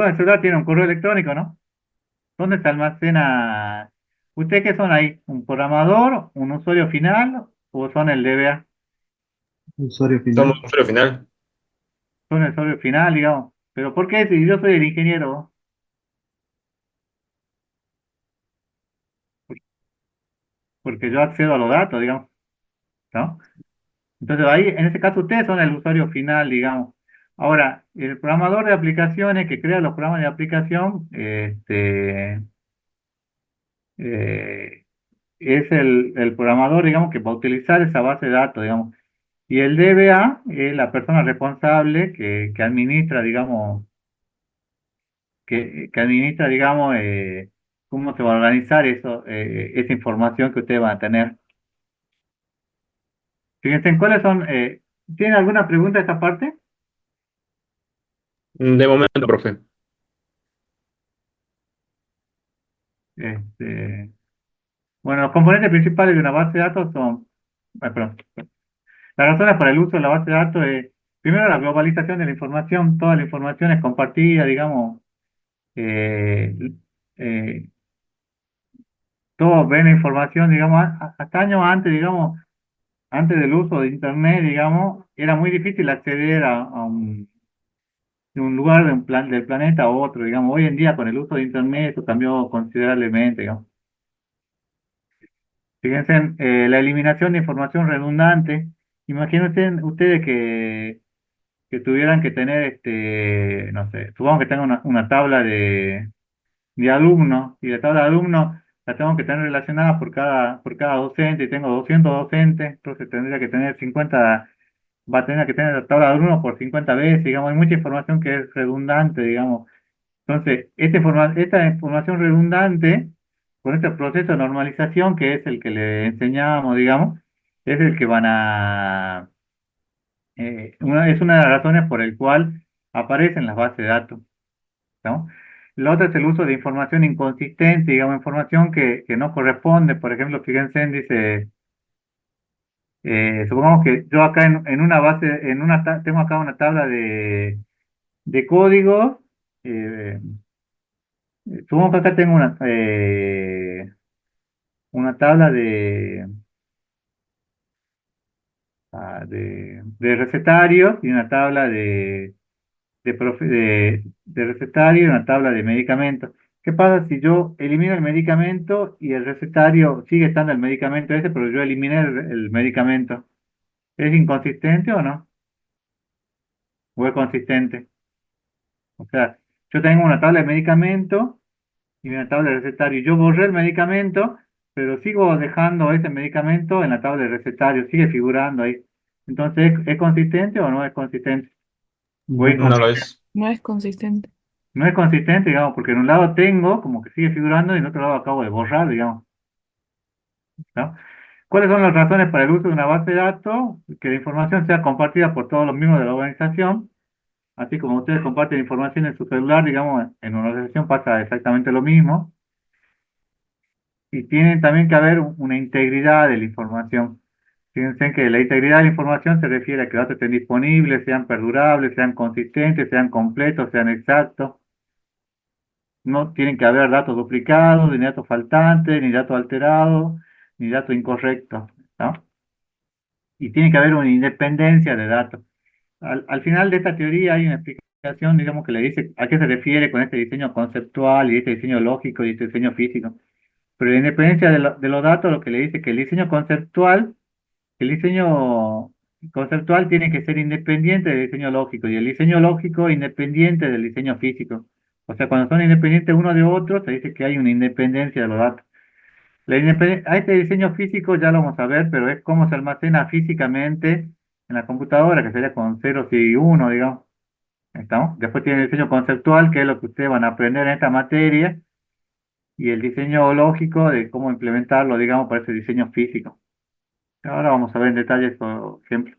el celular tiene un correo electrónico, ¿no? ¿Dónde se almacena? ¿Ustedes qué son ahí? ¿Un programador, un usuario final o son el DBA? Usuario Somos final. usuario final. Son el usuario final, digamos. Pero ¿por qué si yo soy el ingeniero? Porque yo accedo a los datos, digamos, ¿no? Entonces ahí, en ese caso, ustedes son el usuario final, digamos. Ahora, el programador de aplicaciones que crea los programas de aplicación, eh, es el programador, digamos, que va a utilizar esa base de datos, digamos. Y el DBA es la persona responsable que administra, digamos, que administra, digamos, cómo se va a organizar eso, esa información que ustedes van a tener. Fíjense, ¿cuáles son? ¿Tienen alguna pregunta de esta parte? De momento, profe. Este, bueno, los componentes principales de una base de datos son, perdón, las razones para el uso de la base de datos es, primero, la globalización de la información, toda la información es compartida, digamos, eh, eh, todos ven la información, digamos, hasta años antes, digamos, antes del uso de Internet, digamos, era muy difícil acceder a de un lugar de un del planeta a otro, digamos, hoy en día con el uso de Internet eso cambió considerablemente, digamos. Fíjense, la eliminación de información redundante. Imagínense ustedes que tuvieran que tener, no sé, supongamos que tengan una tabla de alumnos, y la tabla de alumnos la tengo que tener relacionada por cada docente, y tengo 200 docentes, entonces tendría que tener 50, va a tener que tener la tabla de alumnos por 50 veces, digamos, hay mucha información que es redundante, digamos. Entonces, esta información redundante, con este proceso de normalización, que es el que le enseñamos, digamos, es el que van a, es una de las razones por el cual aparecen las bases de datos, ¿no? La otra es el uso de información inconsistente, digamos, información que no corresponde. Por ejemplo, fíjense, dice, supongamos que yo acá en una base, tengo acá una tabla de códigos, eh, supongamos que acá tengo una tabla de recetarios y una tabla de recetario y una tabla de medicamentos. ¿Qué pasa si yo elimino el medicamento y el recetario sigue estando el medicamento ese, pero yo eliminé el medicamento? ¿Es inconsistente o no? ¿O es consistente? O sea, yo tengo una tabla de medicamentos y una tabla de recetario. Yo borré el medicamento, pero sigo dejando ese medicamento en la tabla de recetario, sigue figurando ahí. Entonces, ¿es consistente o no es consistente? ¿O es No lo inconsistente? es. No es consistente. No es consistente, digamos, porque en un lado tengo como que sigue figurando y en otro lado acabo de borrar, digamos, ¿no? ¿Cuáles son las razones para el uso de una base de datos? Que la información sea compartida por todos los miembros de la organización, así como ustedes comparten información en su celular, digamos, en una organización pasa exactamente lo mismo. Y tiene también que haber una integridad de la información. Fíjense que la integridad de la información se refiere a que los datos estén disponibles, sean perdurables, sean consistentes, sean completos, sean exactos. No tienen que haber datos duplicados, ni datos faltantes, ni datos alterados, ni datos incorrectos, ¿no? Y tiene que haber una independencia de datos. Al final de esta teoría hay una explicación, digamos, que le dice a qué se refiere con este diseño conceptual y este diseño lógico y este diseño físico. Pero la independencia de los datos lo que le dice que el diseño conceptual tiene que ser independiente del diseño lógico y el diseño lógico independiente del diseño físico. O sea, cuando son independientes uno de otro, se dice que hay una independencia de los datos. A este diseño físico ya lo vamos a ver, pero es cómo se almacena físicamente en la computadora, que sería con ceros y uno, digamos. ¿Estamos? Después tiene el diseño conceptual, que es lo que ustedes van a aprender en esta materia, y el diseño lógico de cómo implementarlo, digamos, para ese diseño físico. Ahora vamos a ver en detalle estos ejemplos.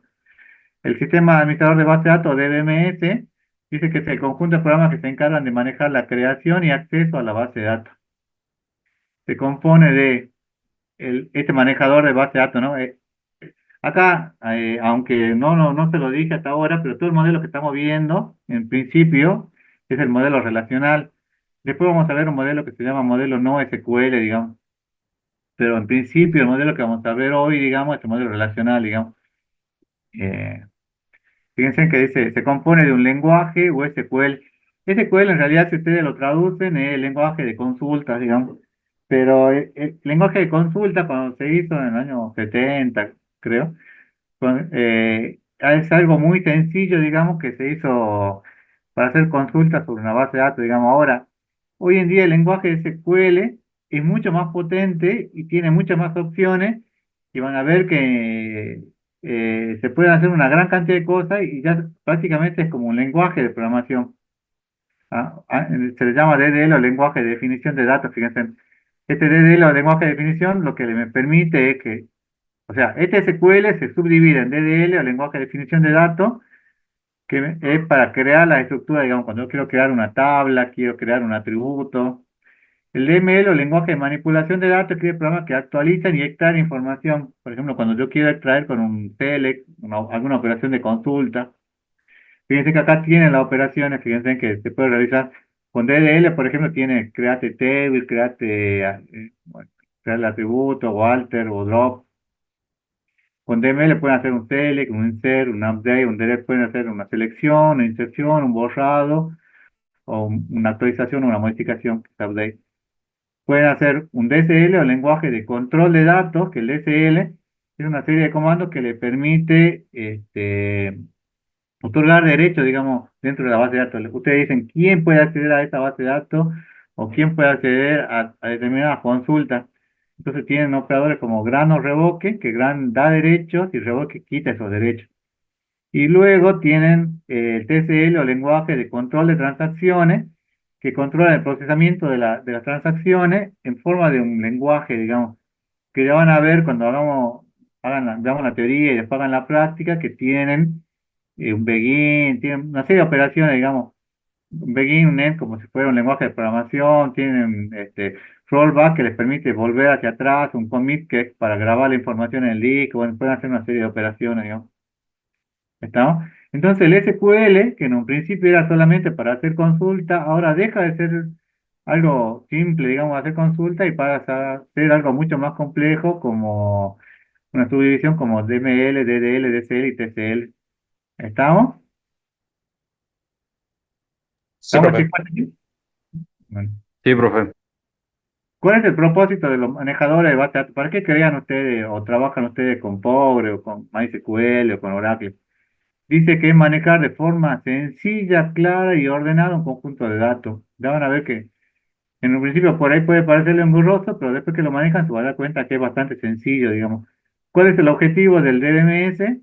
El sistema administrador de base de datos, DBMS, dice que es el conjunto de programas que se encargan de manejar la creación y acceso a la base de datos. Se compone de este manejador de base de datos, ¿no? Acá, aunque no se lo dije hasta ahora, pero todo el modelo que estamos viendo, en principio, es el modelo relacional. Después vamos a ver un modelo que se llama modelo no SQL, digamos. Pero en principio el modelo que vamos a ver hoy, digamos, es el modelo relacional, digamos. Eh, Fíjense que dice, se compone de un lenguaje o SQL. SQL en realidad, si ustedes lo traducen, es el lenguaje de consulta, digamos. Pero el lenguaje de consulta, cuando se hizo en el año 70, creo, es algo muy sencillo, digamos, que se hizo para hacer consultas sobre una base de datos, digamos. Ahora, hoy en día el lenguaje de SQL es mucho más potente y tiene muchas más opciones y van a ver que se pueden hacer una gran cantidad de cosas y ya prácticamente es como un lenguaje de programación. Se le llama DDL o lenguaje de definición de datos, fíjense. Este DDL o lenguaje de definición lo que me permite es que, o sea, este SQL se subdivide en DDL o lenguaje de definición de datos, que es para crear la estructura, digamos, cuando yo quiero crear una tabla, quiero crear un atributo. El DML o lenguaje de manipulación de datos es el programa que actualiza y extrae información. Por ejemplo, cuando yo quiero extraer con un select, alguna operación de consulta. Fíjense que acá tienen las operaciones, fíjense que se puede realizar con DDL, por ejemplo, tiene create table, bueno, crear el atributo, o alter, o drop. Con DML pueden hacer un select, un insert, un update, un delete, pueden hacer una selección, una inserción, un borrado, o una actualización o una modificación, que es update. Pueden hacer un DSL o lenguaje de control de datos, que el DSL es una serie de comandos que le permite otorgar derechos, digamos, dentro de la base de datos. Ustedes dicen quién puede acceder a esta base de datos o quién puede acceder a determinadas consultas. Entonces tienen operadores como gran o revoque, que gran da derechos y revoque quita esos derechos. Y luego tienen el TCL o lenguaje de control de transacciones, que controla el procesamiento de las transacciones en forma de un lenguaje, digamos, que ya van a ver cuando veamos la teoría y después hagan la práctica, que tienen un begin, tienen una serie de operaciones, digamos, un begin, un end, como si fuera un lenguaje de programación, tienen rollback que les permite volver hacia atrás, un commit que es para grabar la información en el disk, bueno, pueden hacer una serie de operaciones, digamos. ¿Estamos? Entonces el SQL, que en un principio era solamente para hacer consulta, ahora deja de ser algo simple, digamos, hacer consulta y pasa a ser algo mucho más complejo como una subdivisión como DML, DDL, DCL y TCL. ¿Estamos? Sí, ¿Estamos, profe. chicos? Bueno. Sí, profe. ¿Cuál es el propósito de los manejadores de base de datos? ¿Para qué crean ustedes o trabajan ustedes con Power o con MySQL o con Oracle? Dice que es manejar de forma sencilla, clara y ordenada un conjunto de datos. Ya van a ver que en un principio por ahí puede parecerle engorroso, pero después que lo manejan se van a dar cuenta que es bastante sencillo, digamos. ¿Cuál es el objetivo del DBMS?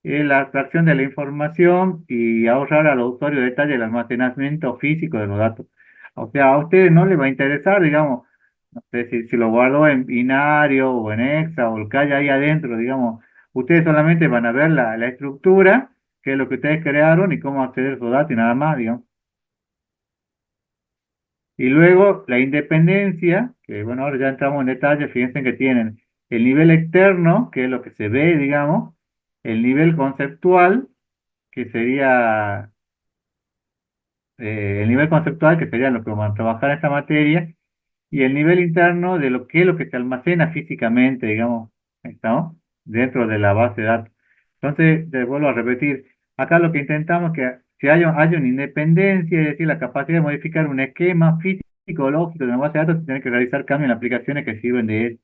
Es la extracción de la información y ahorrar a los usuarios detalle del almacenamiento físico de los datos. O sea, a ustedes no les va a interesar, digamos, no sé si lo guardo en binario o en hexa o el que haya ahí adentro, digamos, ustedes solamente van a ver la estructura, que es lo que ustedes crearon y cómo acceder a esos datos y nada más, digamos. Y luego la independencia, que bueno, ahora ya entramos en detalle, fíjense que tienen el nivel externo, que es lo que se ve, digamos, el nivel conceptual, que sería el nivel conceptual, que sería lo que vamos a trabajar en esta materia, y el nivel interno de lo que es lo que se almacena físicamente, digamos, ¿estamos? Dentro de la base de datos. Entonces, te vuelvo a repetir, acá lo que intentamos es que si haya una independencia, es decir, la capacidad de modificar un esquema físico o lógico de una base de datos, se tiene que realizar cambios en aplicaciones que sirven de él,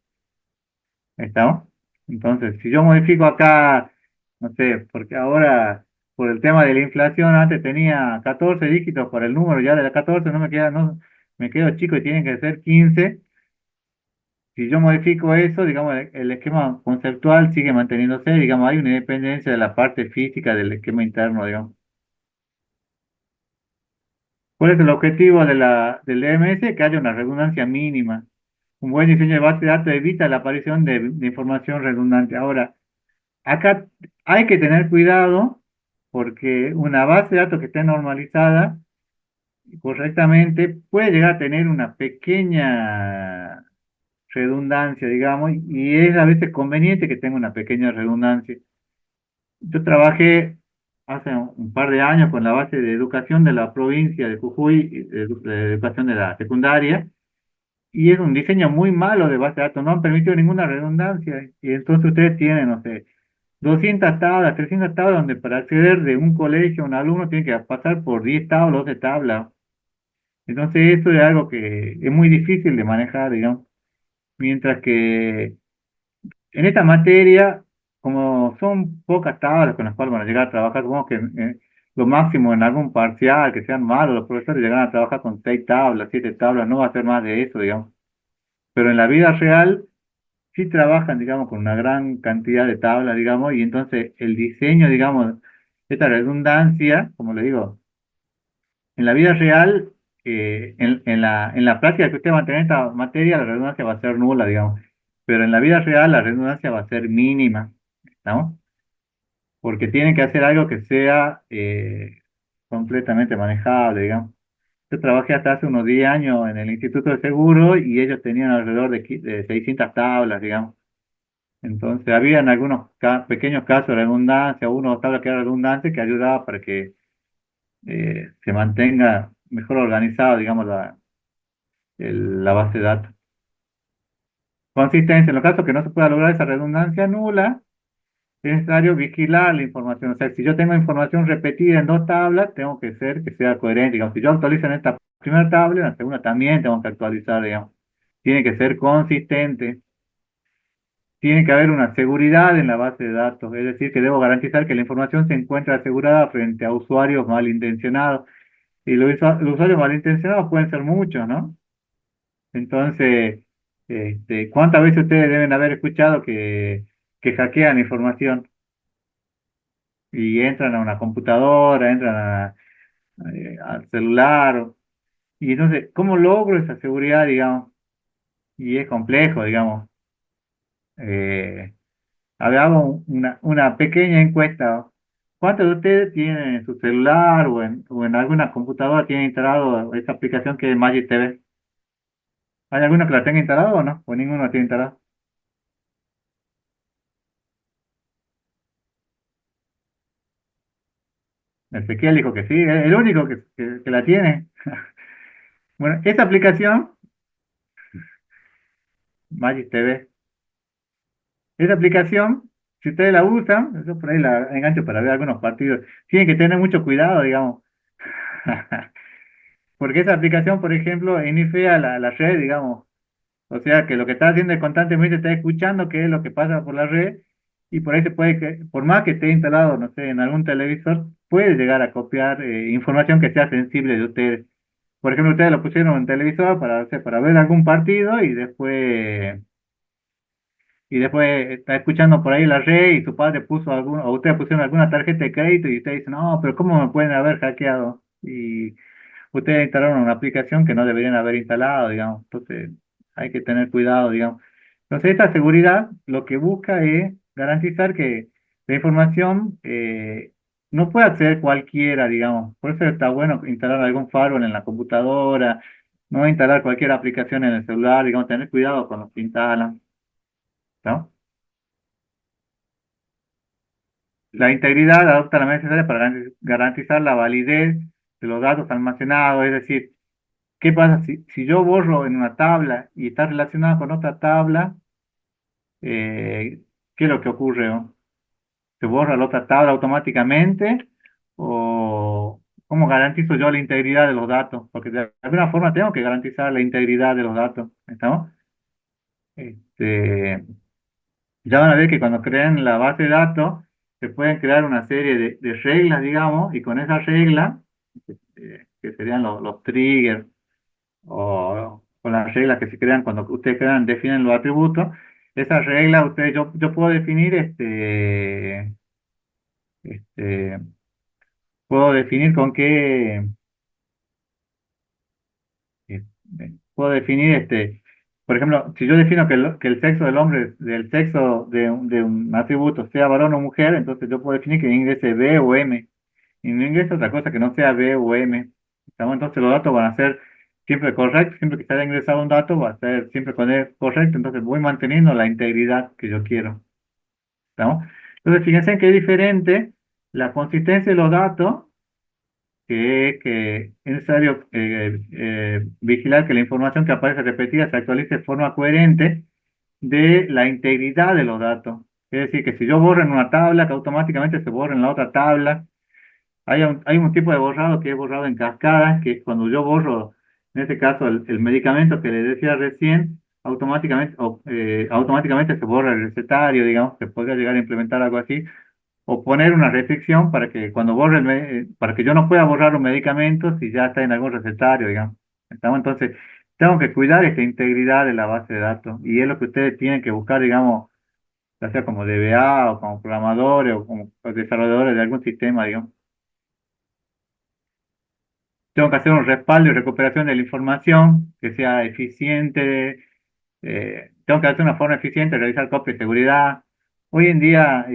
¿estamos? Entonces, si yo modifico acá, no sé, porque ahora, por el tema de la inflación, antes tenía 14 dígitos por el número, ya de la 14 no me queda, no, me quedo chico y tienen que ser 15. Si yo modifico eso, digamos, el esquema conceptual sigue manteniéndose, digamos, hay una independencia de la parte física del esquema interno, digamos. ¿Cuál es el objetivo del DMS? Que haya una redundancia mínima. Un buen diseño de base de datos evita la aparición de información redundante. Ahora, acá hay que tener cuidado porque una base de datos que esté normalizada correctamente puede llegar a tener una pequeña redundancia, digamos, y es a veces conveniente que tenga una pequeña redundancia. Yo trabajé hace un par de años con la base de educación de la provincia de Jujuy, de educación de la secundaria, y es un diseño muy malo de base de datos, no han permitido ninguna redundancia, y entonces ustedes tienen, no sé, 200 tablas, 300 tablas, donde para acceder de un colegio a un alumno tiene que pasar por 10 tablas, 12 tablas. Entonces eso es algo que es muy difícil de manejar, digamos. Mientras que en esta materia, como son pocas tablas con las cuales van a llegar a trabajar, supongo que lo máximo en algún parcial, que sean malos, los profesores llegan a trabajar con 6 tablas, 7 tablas, no va a ser más de eso, digamos. Pero en la vida real sí trabajan, digamos, con una gran cantidad de tablas, digamos, y entonces el diseño, digamos, esta redundancia, como le digo, en la vida real, en la práctica que usted va a tener esta materia, la redundancia va a ser nula, digamos, pero en la vida real la redundancia va a ser mínima, ¿estamos? Porque tienen que hacer algo que sea completamente manejable, digamos. Yo trabajé hasta hace unos 10 años en el Instituto de Seguro y ellos tenían alrededor de 600 tablas, digamos. Entonces, habían algunos pequeños casos de redundancia, uno o tabla que era redundante, que ayudaba para que se mantenga mejor organizado, digamos, la base de datos. Consistencia, en los casos que no se pueda lograr esa redundancia nula, es necesario vigilar la información. O sea, si yo tengo información repetida en 2 tablas, tengo que ser que sea coherente. Digamos, si yo actualizo en esta primera tabla, en la segunda también tengo que actualizar, digamos. Tiene que ser consistente. Tiene que haber una seguridad en la base de datos, es decir, que debo garantizar que la información se encuentra asegurada frente a usuarios malintencionados. Y los usuarios malintencionados pueden ser muchos, ¿no? Entonces, ¿cuántas veces ustedes deben haber escuchado que hackean información y entran a una computadora, entran al celular? Y entonces, ¿cómo logro esa seguridad, digamos? Y es complejo, digamos. Eh, A ver, hago una pequeña encuesta. ¿Cuántos de ustedes tienen en su celular o en alguna computadora tienen instalado esta aplicación que es Magic TV? ¿Hay alguno que la tenga instalado o no? ¿O ninguno la tiene instalado? Ezequiel dijo que sí, es el único que la tiene. Bueno, esta aplicación, Magic TV, esta aplicación, si ustedes la usan, yo por ahí la engancho para ver algunos partidos, tienen que tener mucho cuidado, digamos. Porque esa aplicación, por ejemplo, inicia la red, digamos. O sea que lo que está haciendo es constantemente está escuchando qué es lo que pasa por la red y por ahí se puede, por más que esté instalado, no sé, en algún televisor, puede llegar a copiar información que sea sensible de ustedes. Por ejemplo, ustedes lo pusieron en televisor para, o sea, para ver algún partido y después está escuchando por ahí la red y su padre puso algún, o ustedes pusieron alguna tarjeta de crédito y ustedes dicen, no, pero ¿cómo me pueden haber hackeado? Y ustedes instalaron una aplicación que no deberían haber instalado, digamos. Entonces, hay que tener cuidado, digamos. Entonces, esta seguridad lo que busca es garantizar que la información no puede acceder cualquiera, digamos. Por eso está bueno instalar algún firewall en la computadora, no instalar cualquier aplicación en el celular, digamos, tener cuidado con lo que instalan, ¿no? La integridad adopta la medida necesaria para garantizar la validez de los datos almacenados, es decir, ¿qué pasa si yo borro en una tabla y está relacionada con otra tabla? ¿Qué es lo que ocurre? ¿No? ¿Se borra la otra tabla automáticamente? ¿O cómo garantizo yo la integridad de los datos? Porque de alguna forma tengo que garantizar la integridad de los datos. ¿Estamos? Este, ya van a ver que cuando creen la base de datos, se pueden crear una serie de reglas, digamos, y con esas reglas, que serían los triggers, o con las reglas que se crean cuando ustedes crean, definen los atributos, esas reglas yo puedo definir este, puedo definir con qué eh, puedo definir por ejemplo, si yo defino que el sexo del hombre, del sexo de un atributo sea varón o mujer, entonces yo puedo definir que ingrese B o M. Y no ingrese otra cosa que no sea B o M. ¿Estamos? Entonces los datos van a ser siempre correctos, siempre que se haya ingresado un dato va a ser siempre correcto, entonces voy manteniendo la integridad que yo quiero. ¿Estamos? Entonces fíjense que es diferente la consistencia de los datos, que es necesario vigilar que la información que aparece repetida se actualice de forma coherente, de la integridad de los datos. Es decir, que si yo borro en una tabla, que automáticamente se borra en la otra tabla. Hay un tipo de borrado que es borrado en cascada, que es cuando yo borro, en este caso, el medicamento que le decía recién, automáticamente se borra el recetario, digamos, se podría llegar a implementar algo así, o poner una restricción para que cuando para que yo no pueda borrar un medicamento si ya está en algún recetario, digamos. Entonces, tengo que cuidar esta integridad de la base de datos, y es lo que ustedes tienen que buscar, digamos, ya sea como DBA o como programadores o como desarrolladores de algún sistema, digamos. Tengo que hacer un respaldo y recuperación de la información que sea eficiente. Tengo que hacer una forma eficiente de realizar copia de seguridad. Hoy en día,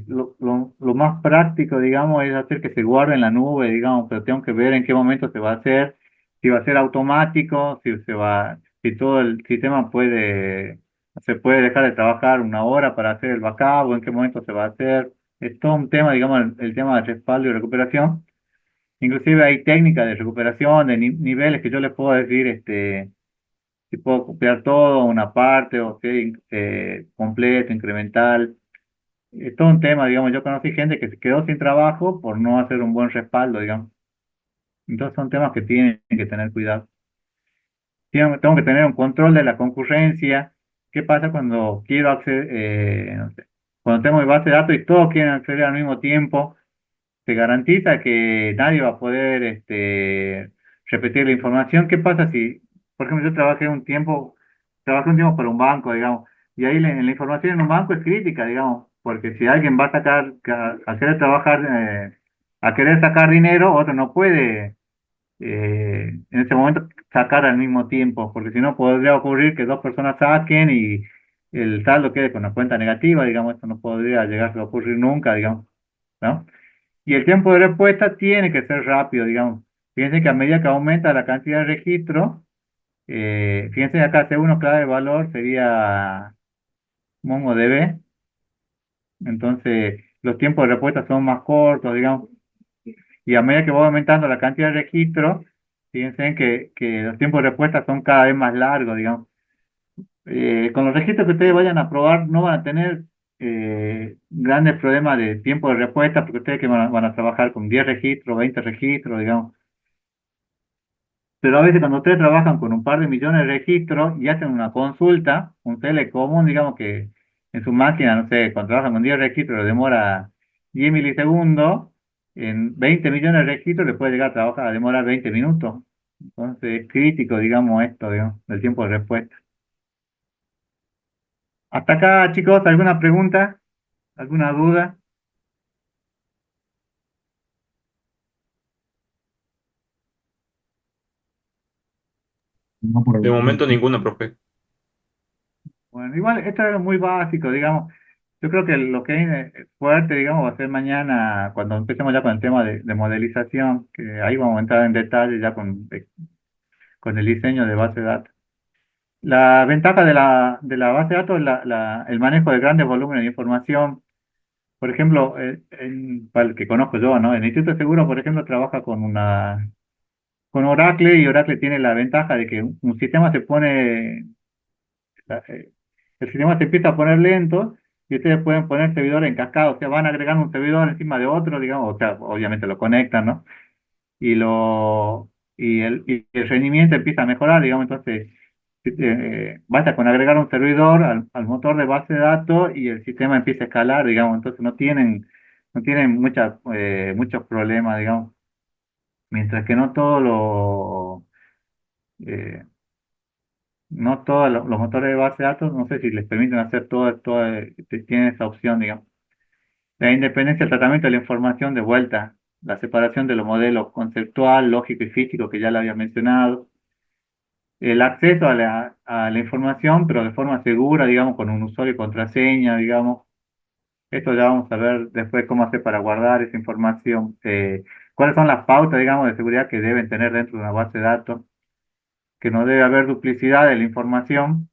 lo más práctico, digamos, es hacer que se guarde en la nube, digamos, pero tengo que ver en qué momento se va a hacer, si va a ser automático, si todo el sistema se puede dejar de trabajar una hora para hacer el backup, o en qué momento se va a hacer. Es todo un tema, digamos, el tema de respaldo y recuperación. Inclusive hay técnicas de recuperación, de niveles que yo les puedo decir, si puedo copiar todo, una parte, o si completo, incremental. Es todo un tema, digamos, yo conocí gente que se quedó sin trabajo por no hacer un buen respaldo, digamos. Entonces son temas que tienen que tener cuidado. Tengo que tener un control de la concurrencia. ¿Qué pasa cuando quiero acceder, no sé, cuando tengo mi base de datos y todos quieren acceder al mismo tiempo? Se garantiza que nadie va a poder repetir la información. ¿Qué pasa si, por ejemplo, yo trabajé un tiempo para un banco, digamos, y ahí la información en un banco es crítica, digamos, porque si alguien va a a querer trabajar, a querer sacar dinero, otro no puede en ese momento sacar al mismo tiempo, porque si no podría ocurrir que dos personas saquen y el saldo quede con la cuenta negativa, digamos, esto no podría llegar a ocurrir nunca, digamos, ¿no? Y el tiempo de respuesta tiene que ser rápido, digamos. Fíjense que a medida que aumenta la cantidad de registros, fíjense que acá C1 clave de valor sería MongoDB, entonces los tiempos de respuesta son más cortos, digamos, y a medida que va aumentando la cantidad de registros, fíjense que los tiempos de respuesta son cada vez más largos, digamos. Con los registros que ustedes vayan a probar no van a tener grandes problemas de tiempo de respuesta, porque ustedes que van a trabajar con 10 registros, 20 registros, digamos. Pero a veces cuando ustedes trabajan con un par de millones de registros y hacen una consulta, un tele común, digamos que en su máquina, no sé, cuando trabajan con 10 registros demora 10 milisegundos, en 20 millones de registros le puede llegar a demorar 20 minutos. Entonces es crítico, digamos, esto, digamos, del tiempo de respuesta. Hasta acá, chicos, ¿alguna pregunta? ¿Alguna duda? No por el De momento momento. ninguno, profe. Bueno, igual esto es muy básico, digamos. Yo creo que lo que es fuerte, digamos, va a ser mañana cuando empecemos ya con el tema de modelización, que ahí vamos a entrar en detalle ya con el diseño de base de datos. La ventaja de la base de datos es el manejo de grandes volúmenes de información. Por ejemplo, para el que conozco yo, ¿no? El Instituto de Seguro, por ejemplo, trabaja con Oracle, y Oracle tiene la ventaja de que un sistema el sistema se empieza a poner lento, y ustedes pueden poner servidores en cascada, o sea, van agregando un servidor encima de otro, digamos, o sea, obviamente lo conectan, ¿no? Y el rendimiento empieza a mejorar, digamos, entonces basta con agregar un servidor al motor de base de datos y el sistema empieza a escalar, digamos, entonces no tienen muchos problemas, digamos, mientras que eh, no todos los motores de base de datos, no sé si les permiten hacer tienen esa opción, digamos. La independencia del tratamiento de la información de vuelta, la separación de los modelos conceptual, lógico y físico que ya lo había mencionado, el acceso a la información, pero de forma segura, digamos, con un usuario y contraseña, digamos. Esto ya vamos a ver después cómo hacer para guardar esa información, cuáles son las pautas, digamos, de seguridad que deben tener dentro de una base de datos, que no debe haber duplicidad de la información,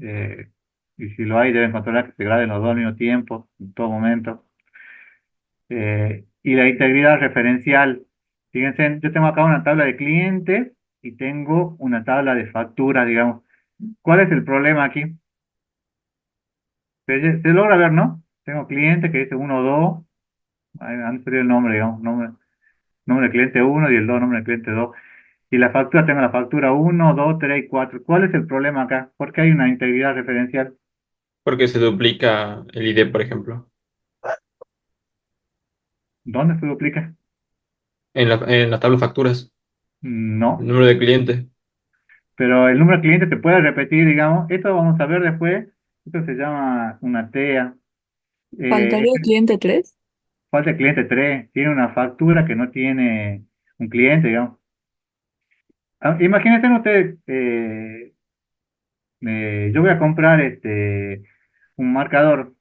eh, y si lo hay, deben controlar que se graben los dos al mismo tiempo, en todo momento. Y la integridad referencial. Fíjense, yo tengo acá una tabla de clientes y tengo una tabla de facturas, digamos. ¿Cuál es el problema aquí? Se logra ver, ¿no? Tengo cliente que dice uno 2, han salido el nombre, digamos, nombre del cliente uno y el 2 nombre del cliente 2. Y la factura, tengo la factura uno 2 3 y 4. ¿Cuál es el problema acá? Porque hay una integridad referencial. Porque se duplica el ID, por ejemplo, ¿Dónde se duplica? en la tabla de facturas, el No. número de cliente. Pero el número de clientes se puede repetir, digamos. Esto vamos a ver después. Esto se llama una TEA. Eh, ¿Faltaría el cliente 3? falta el cliente 3. Tiene una factura que no tiene un cliente, digamos. Imagínense ustedes, yo voy a comprar un marcador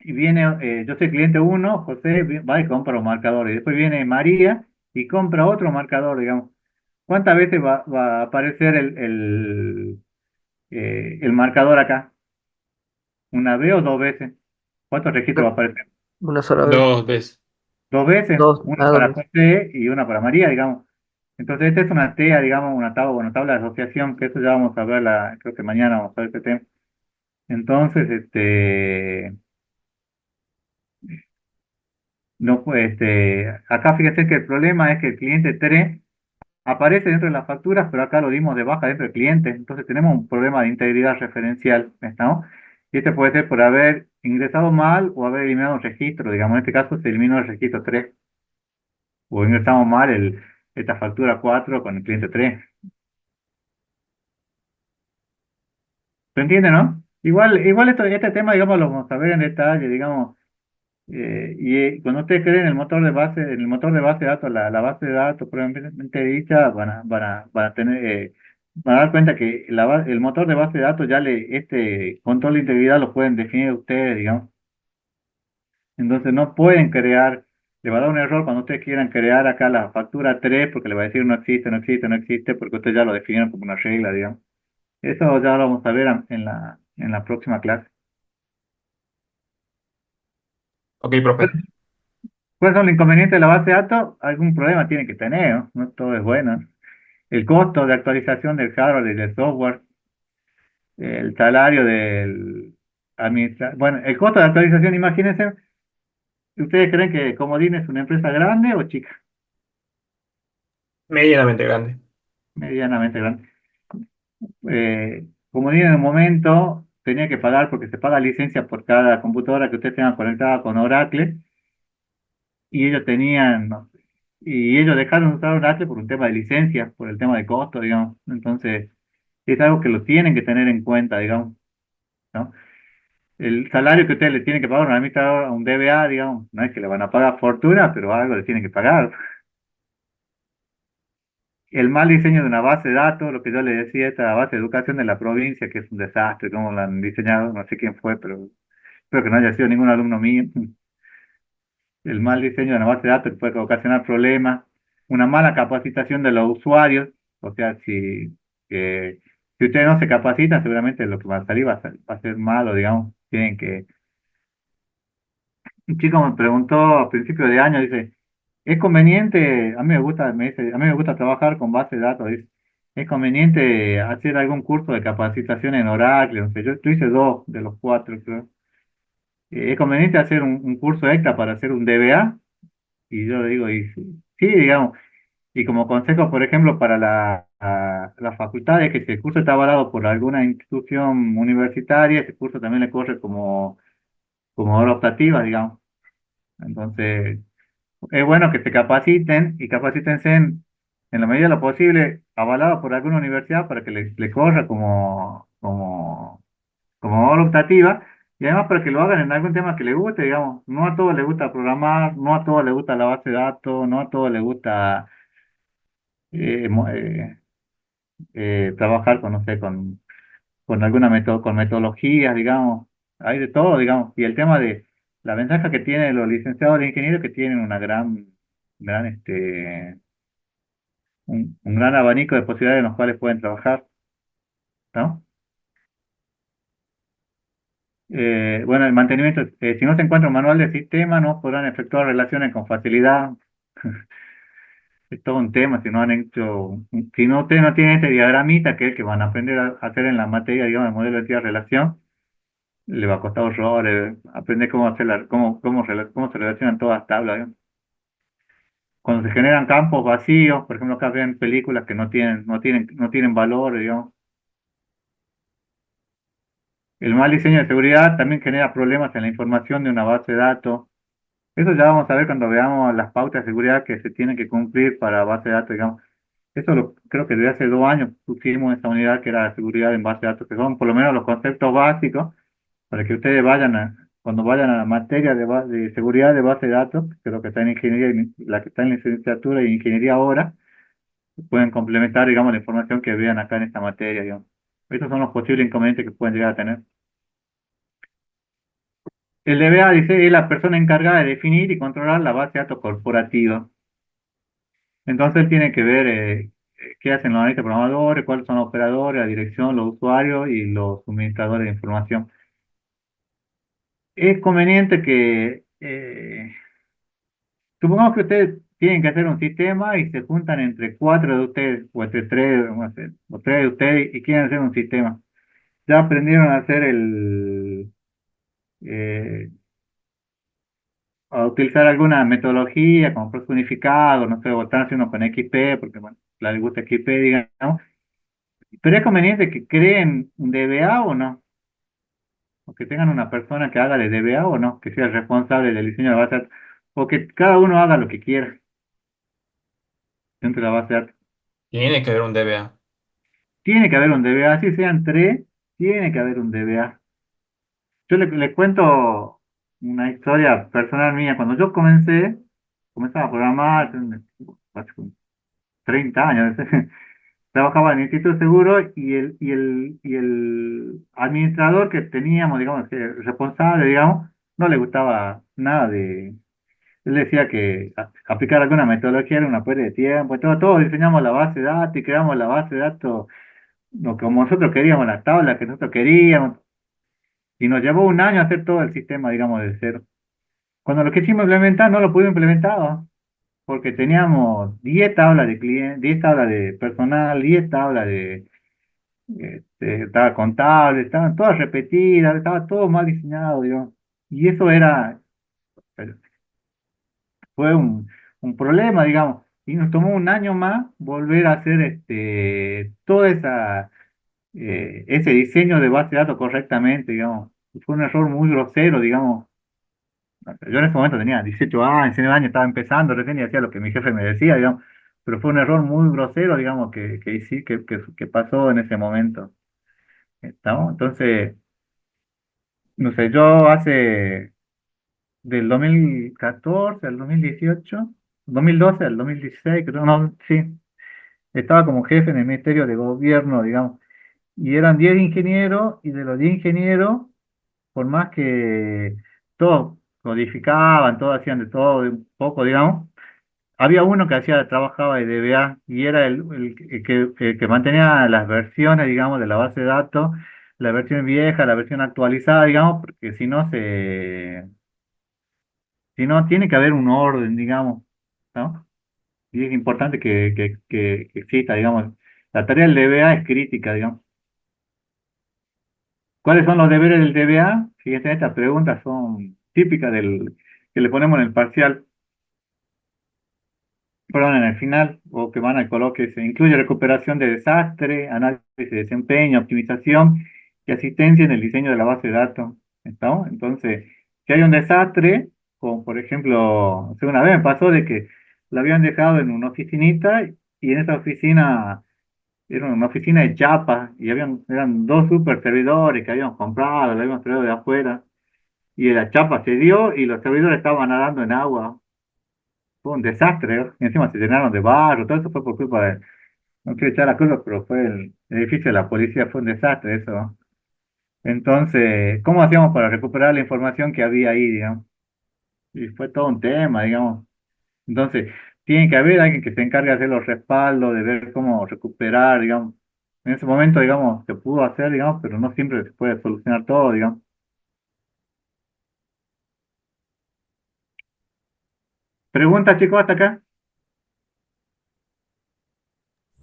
y viene, yo soy cliente uno, José va y compra un marcador y después viene María y compra otro marcador, digamos. ¿Cuántas veces va a aparecer el marcador acá? ¿Una vez o dos veces? ¿Cuántos registros va a aparecer? Una sola vez. Dos veces. Dos veces, Dos, una dos para veces. José y una para María, digamos. Entonces, esta es una TEA, digamos, una tabla de asociación, que eso ya vamos a verla, creo que mañana vamos a ver este tema. Entonces, no, pues, acá fíjate que el problema es que el cliente 3 aparece dentro de las facturas, pero acá lo dimos de baja dentro del cliente. Entonces tenemos un problema de integridad referencial, ¿no? Y este puede ser por haber ingresado mal o haber eliminado un registro. Digamos, en este caso se eliminó el registro 3 o ingresamos mal esta factura 4 con el cliente 3. ¿Se entiende, no? Igual este tema, digamos, lo vamos a ver en detalle, digamos. Cuando ustedes creen en el motor de base de datos, la base de datos propiamente dicha, van a tener, van a dar cuenta que el motor de base de datos este control de integridad lo pueden definir ustedes, digamos. Entonces no pueden crear, le va a dar un error cuando ustedes quieran crear acá la factura 3 porque le va a decir no existe, no existe, no existe, porque ustedes ya lo definieron como una regla, digamos. Eso ya lo vamos a ver en la próxima clase. Ok, profe. ¿Cuáles son los inconvenientes de la base de datos? Algún problema tiene que tener, ¿no? No todo es bueno. El costo de actualización del hardware y del software, el salario del administrador. Bueno, el costo de actualización, imagínense, ¿ustedes creen que Comodín es una empresa grande o chica? Medianamente grande. Medianamente grande. Comodín en un momento tenía que pagar porque se paga licencia por cada computadora que usted tenga conectada con Oracle y ellos tenían, no sé, y ellos dejaron de usar Oracle por un tema de licencia, por el tema de costo, digamos. Entonces, es algo que lo tienen que tener en cuenta, digamos, ¿no? El salario que ustedes le tienen que pagar a un administrador, a un DBA, digamos, no es que le van a pagar fortuna, pero algo le tienen que pagar. El mal diseño de una base de datos, lo que yo le decía, esta base de educación de la provincia, que es un desastre, cómo la han diseñado, no sé quién fue, pero espero que no haya sido ningún alumno mío. El mal diseño de una base de datos puede ocasionar problemas, una mala capacitación de los usuarios, o sea, si ustedes no se capacitan, seguramente lo que va a salir va a ser malo, digamos, tienen que. Un chico me preguntó a principio de año, dice, ¿es conveniente? A mí me gusta, me dice, a mí me gusta trabajar con base de datos, dice, ¿es conveniente hacer algún curso de capacitación en Oracle? No sé, yo hice dos de los cuatro, creo. ¿Es conveniente hacer un curso extra para hacer un DBA? Y yo le digo, sí, digamos, y como consejo, por ejemplo, para la facultad, es que si el curso está avalado por alguna institución universitaria, ese curso también le corre como hora optativa, digamos. Entonces, es bueno que se capaciten y capacítense en la medida de lo posible, avalado por alguna universidad para que le corra como hora optativa y además para que lo hagan en algún tema que les guste, digamos. No a todos les gusta programar, no a todos les gusta la base de datos, no a todos les gusta eh, mo- eh, trabajar con, no sé, con alguna con metodologías, digamos. Hay de todo, digamos. Y el tema de la ventaja que tienen los licenciados de ingenieros que tienen una gran un gran abanico de posibilidades en los cuales pueden trabajar, ¿no? Bueno, el mantenimiento, si no se encuentra un manual de sistema, no podrán efectuar relaciones con facilidad. Es todo un tema, si no han hecho, si no ustedes no tienen este diagramita, que es el que van a aprender a hacer en la materia, digamos, el modelo de relación, le va a costar horrores aprender cómo hacer cómo se relacionan todas las tablas, digamos. Cuando se generan campos vacíos, por ejemplo, acá ven películas que no tienen valor, digamos. El mal diseño de seguridad también genera problemas en la información de una base de datos. Eso ya vamos a ver cuando veamos las pautas de seguridad que se tienen que cumplir para base de datos, digamos. Creo que desde hace 2 años pusimos esta unidad que era seguridad en base de datos, que son por lo menos los conceptos básicos para que ustedes cuando vayan a la materia de seguridad de base de datos, creo que está en ingeniería, la que está en licenciatura y ingeniería ahora, pueden complementar, digamos, la información que vean acá en esta materia, digamos. Estos son los posibles inconvenientes que pueden llegar a tener. El DBA dice es la persona encargada de definir y controlar la base de datos corporativa. Entonces tiene que ver qué hacen los analistas programadores, cuáles son los operadores, la dirección, los usuarios y los suministradores de información. Es conveniente que, supongamos que ustedes tienen que hacer un sistema y se juntan entre 4 de ustedes, o entre 3, o 3 de ustedes, y quieren hacer un sistema. Ya aprendieron a hacer eh, a utilizar alguna metodología como proceso unificado, no sé, o están haciendo con XP, porque bueno, les gusta XP, digamos. Pero es conveniente que creen un DBA o no, o que tengan una persona que haga de DBA o no, que sea el responsable del diseño de la base de datos, o que cada uno haga lo que quiera dentro de la base de datos. Tiene que haber un DBA. Tiene que haber un DBA, así sean 3, tiene que haber un DBA. Yo le cuento una historia personal mía. Cuando yo comenzaba a programar, hace como 30 años, trabajaba en el Instituto de Seguro y el administrador que teníamos, digamos, que el responsable, digamos, no le gustaba nada de... Él decía que aplicar alguna metodología era una pérdida de tiempo, y todos diseñamos la base de datos y creamos la base de datos como nosotros queríamos, la tabla que nosotros queríamos, y nos llevó un año hacer todo el sistema, digamos, de cero. Cuando lo quisimos implementar, no lo pudimos implementar, ¿no? Porque teníamos 10 tablas de cliente, 10 tablas de personal, 10 tablas estaba contable, estaban todas repetidas, estaba todo mal diseñado, digamos. Y eso fue un problema, digamos. Y nos tomó un año más volver a hacer todo ese diseño de base de datos correctamente, digamos. Y fue un error muy grosero, digamos. Yo en ese momento tenía 18 años, 19 años, estaba empezando recién y hacía lo que mi jefe me decía, digamos. Pero fue un error muy grosero, digamos, que pasó en ese momento. ¿Estamos? Entonces, no sé, yo del 2014 al 2018, 2012 al 2016, creo, no, sí, estaba como jefe en el Ministerio de Gobierno, digamos, y eran 10 ingenieros, y de los 10 ingenieros, por más que todos codificaban, todos hacían de todo, de un poco, digamos, había uno que trabajaba de DBA y era el que mantenía las versiones, digamos, de la base de datos, la versión vieja, la versión actualizada, digamos, porque si no, tiene que haber un orden, digamos, ¿no? Y es importante que exista, digamos. La tarea del DBA es crítica, digamos. ¿Cuáles son los deberes del DBA? Fíjense, estas preguntas son típicas que le ponemos en el parcial, perdón, en el final, o que van al coloque. Se incluye recuperación de desastre, análisis de desempeño, optimización y asistencia en el diseño de la base de datos. ¿Estamos? Entonces, si hay un desastre, como por ejemplo, hace una vez me pasó de que la habían dejado en una oficinita y en esa oficina era una oficina de chapa y eran 2 super servidores que habíamos comprado, lo habíamos traído de afuera y la chapa se dio y los servidores estaban nadando en agua. Fue un desastre, ¿eh? Y encima se llenaron de barro, todo eso fue por culpa no quiero echar la culpa, pero fue el edificio de la policía, fue un desastre eso. Entonces, ¿cómo hacíamos para recuperar la información que había ahí, digamos? Y fue todo un tema, digamos. Entonces, tiene que haber alguien que se encargue de hacer los respaldos, de ver cómo recuperar, digamos. En ese momento, digamos, se pudo hacer, digamos, pero no siempre se puede solucionar todo, digamos. ¿Preguntas, chicos, hasta acá?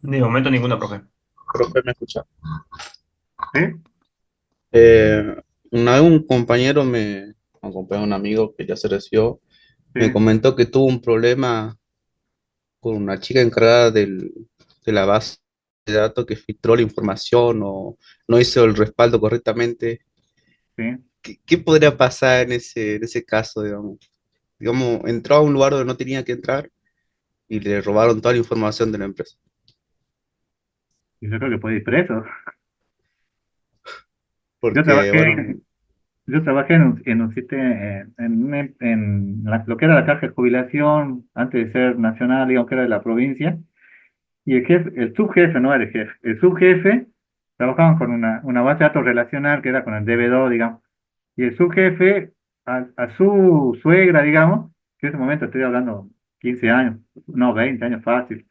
De momento ninguna, profe. Profe, ¿me escucha? ¿Sí? Eh, Una vez un compañero, un amigo que ya se recibió, Sí, me comentó que tuvo un problema con una chica encargada de la base de datos que filtró la información o no hizo el respaldo correctamente. sí. ¿Qué podría pasar en ese caso, digamos? Digamos, entró a un lugar donde no tenía que entrar y le robaron toda la información de la empresa. Y yo creo que puede ir preso. Yo Porque, bueno, trabajé, yo trabajé en un sistema, lo que era la caja de jubilación, antes de ser nacional, digamos que era de la provincia, y el subjefe, no era el jefe, el subjefe trabajaban con una base de datos relacional que era con el DB2, digamos, y el subjefe, a su suegra, digamos, que en ese momento estoy hablando 15 años, no, 20 años fácil,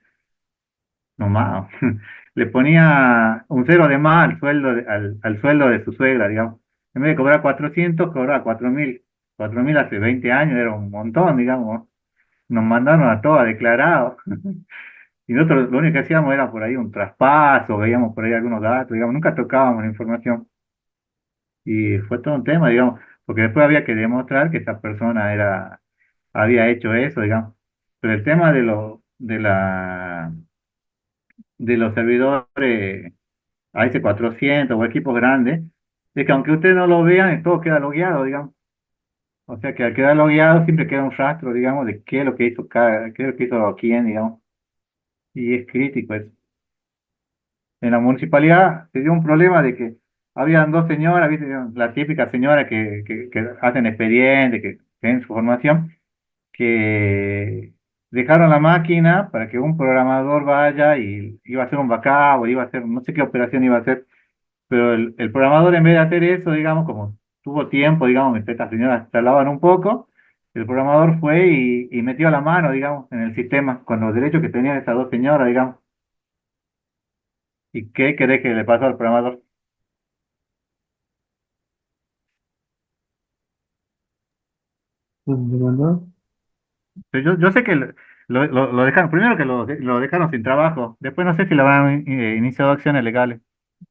no más, le ponía un cero de más al sueldo al sueldo de su suegra, digamos. En vez de cobrar 400 cobraba 4.000. 4.000 hace 20 años era un montón, digamos. Nos mandaron a todos declarados. Y nosotros lo único que hacíamos era por ahí un traspaso, veíamos por ahí algunos datos, digamos, nunca tocábamos la información. Y fue todo un tema, digamos, porque después había que demostrar que esa persona había hecho eso, digamos. Pero el tema de los servidores AS400 o equipos grandes, es que aunque ustedes no lo vean, todo queda logueado, digamos. O sea que al quedar logueado siempre queda un rastro, digamos, de qué es lo que hizo qué es lo que hizo quién, digamos. Y es crítico eso. En la municipalidad se dio un problema de que habían dos señoras, ¿viste? La típica señora que hacen expediente, que tienen su formación, que dejaron la máquina para que un programador vaya y iba a hacer un backup o iba a hacer, no sé qué operación iba a hacer. Pero el programador, en vez de hacer eso, digamos, como tuvo tiempo, digamos, mientras estas señoras charlaban un poco, el programador fue y metió la mano, digamos, en el sistema con los derechos que tenían esas dos señoras, digamos. ¿Y qué querés que le pasó al programador? ¿de verdad? Pero yo sé que lo dejaron, primero que lo dejaron sin trabajo, después no sé si le habrán iniciado acciones legales.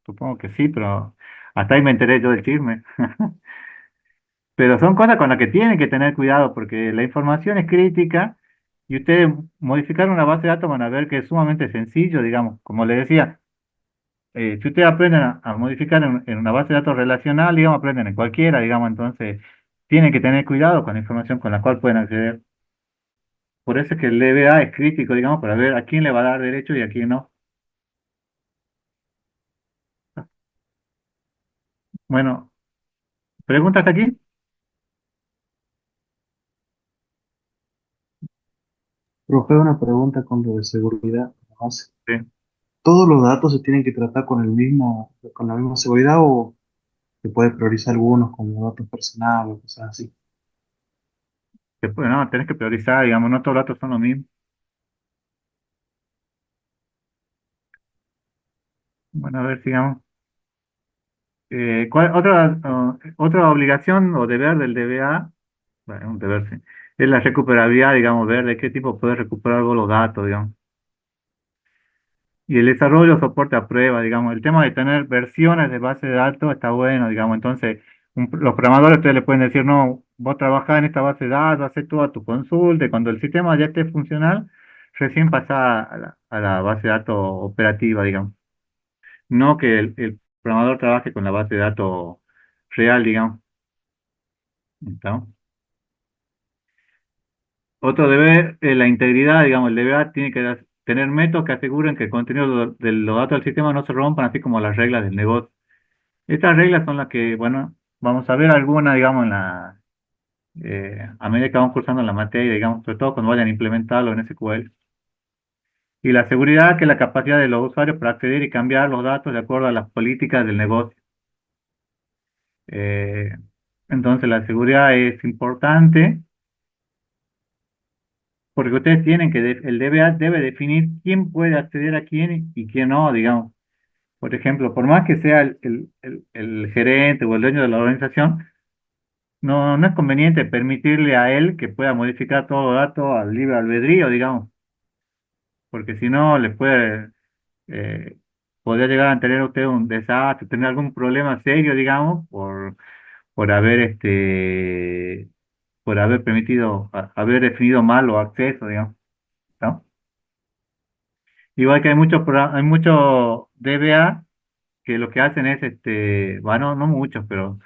Supongo que sí, pero hasta ahí me enteré yo del chisme. Pero son cosas con las que tienen que tener cuidado porque la información es crítica y ustedes modificar una base de datos van a ver que es sumamente sencillo, digamos. Como les decía, si ustedes aprenden a modificar en una base de datos relacional, digamos, aprenden en cualquiera, digamos, entonces tienen que tener cuidado con la información con la cual pueden acceder. Por eso es que el DBA es crítico, digamos, para ver a quién le va a dar derecho y a quién no. Bueno, ¿preguntas aquí? Profe, una pregunta con lo de seguridad. Nomás. Sí. ¿Todos los datos se tienen que tratar con la misma seguridad o se puede priorizar algunos como datos personales o cosas así? Después, no, tenés que priorizar, digamos, no todos los datos son lo mismo. Bueno, a ver, sigamos. Otra obligación o deber del DBA, bueno, es un deber, sí, es la recuperabilidad, digamos, ver de qué tipo puedes recuperar vos los datos, digamos. Y el desarrollo soporte a prueba, digamos. El tema de tener versiones de base de datos está bueno, digamos. Entonces, los programadores ustedes le pueden decir, no, vos trabajás en esta base de datos, haces toda tu consulta, y cuando el sistema ya esté funcional, recién pasa a la base de datos operativa, digamos. No que el programador trabaje con la base de datos real, digamos. ¿Está? Otro deber es la integridad, digamos, el DBA tiene que tener métodos que aseguren que el contenido de los datos del sistema no se rompan, así como las reglas del negocio. Estas reglas son las que, bueno, vamos a ver algunas, digamos, a medida que vamos cursando la materia, digamos, sobre todo cuando vayan a implementarlo en SQL. Y la seguridad, que es la capacidad de los usuarios para acceder y cambiar los datos de acuerdo a las políticas del negocio. Eh, entonces, la seguridad es importante porque ustedes tienen que, el DBA debe definir quién puede acceder a quién y quién no, digamos. Por ejemplo, por más que sea el gerente o el dueño de la organización, no es conveniente permitirle a él que pueda modificar todo dato al libre albedrío, digamos, porque si no, le eh, podría llegar a tener usted un desastre, tener algún problema serio, digamos, por haber por haber haber definido mal los accesos, digamos, ¿no? Igual que hay muchos DBA que lo que hacen es, bueno, no muchos, pero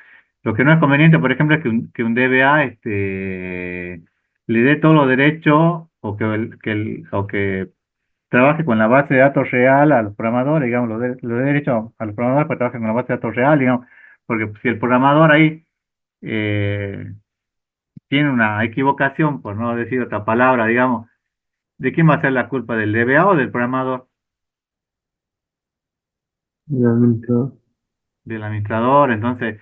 lo que no es conveniente, por ejemplo, es que un DBA le dé todos los derechos o que trabaje con la base de datos real a los programadores, digamos, los derechos a los programadores para que trabajen con la base de datos real, digamos, porque si el programador ahí eh, tiene una equivocación, por no decir otra palabra, digamos, ¿de quién va a ser la culpa? ¿Del DBA o del programador? El administrador. Del administrador. Entonces,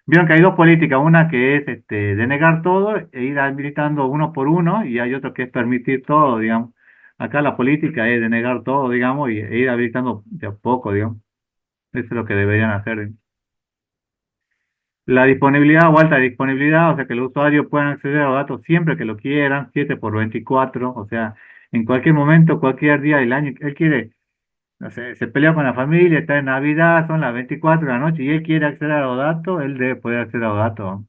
vieron que hay dos políticas, una que es denegar todo e ir habilitando uno por uno, y hay otro que es permitir todo, digamos. Acá la política es denegar todo, digamos, e ir habilitando de a poco, digamos. Eso es lo que deberían hacer. La disponibilidad o alta disponibilidad, o sea, que los usuarios puedan acceder a los datos siempre que lo quieran, 7 por 24, o sea, en cualquier momento, cualquier día del año, él quiere, no sé, se pelea con la familia, está en Navidad, son las 24 de la noche y él quiere acceder a los datos, él debe poder acceder a los datos,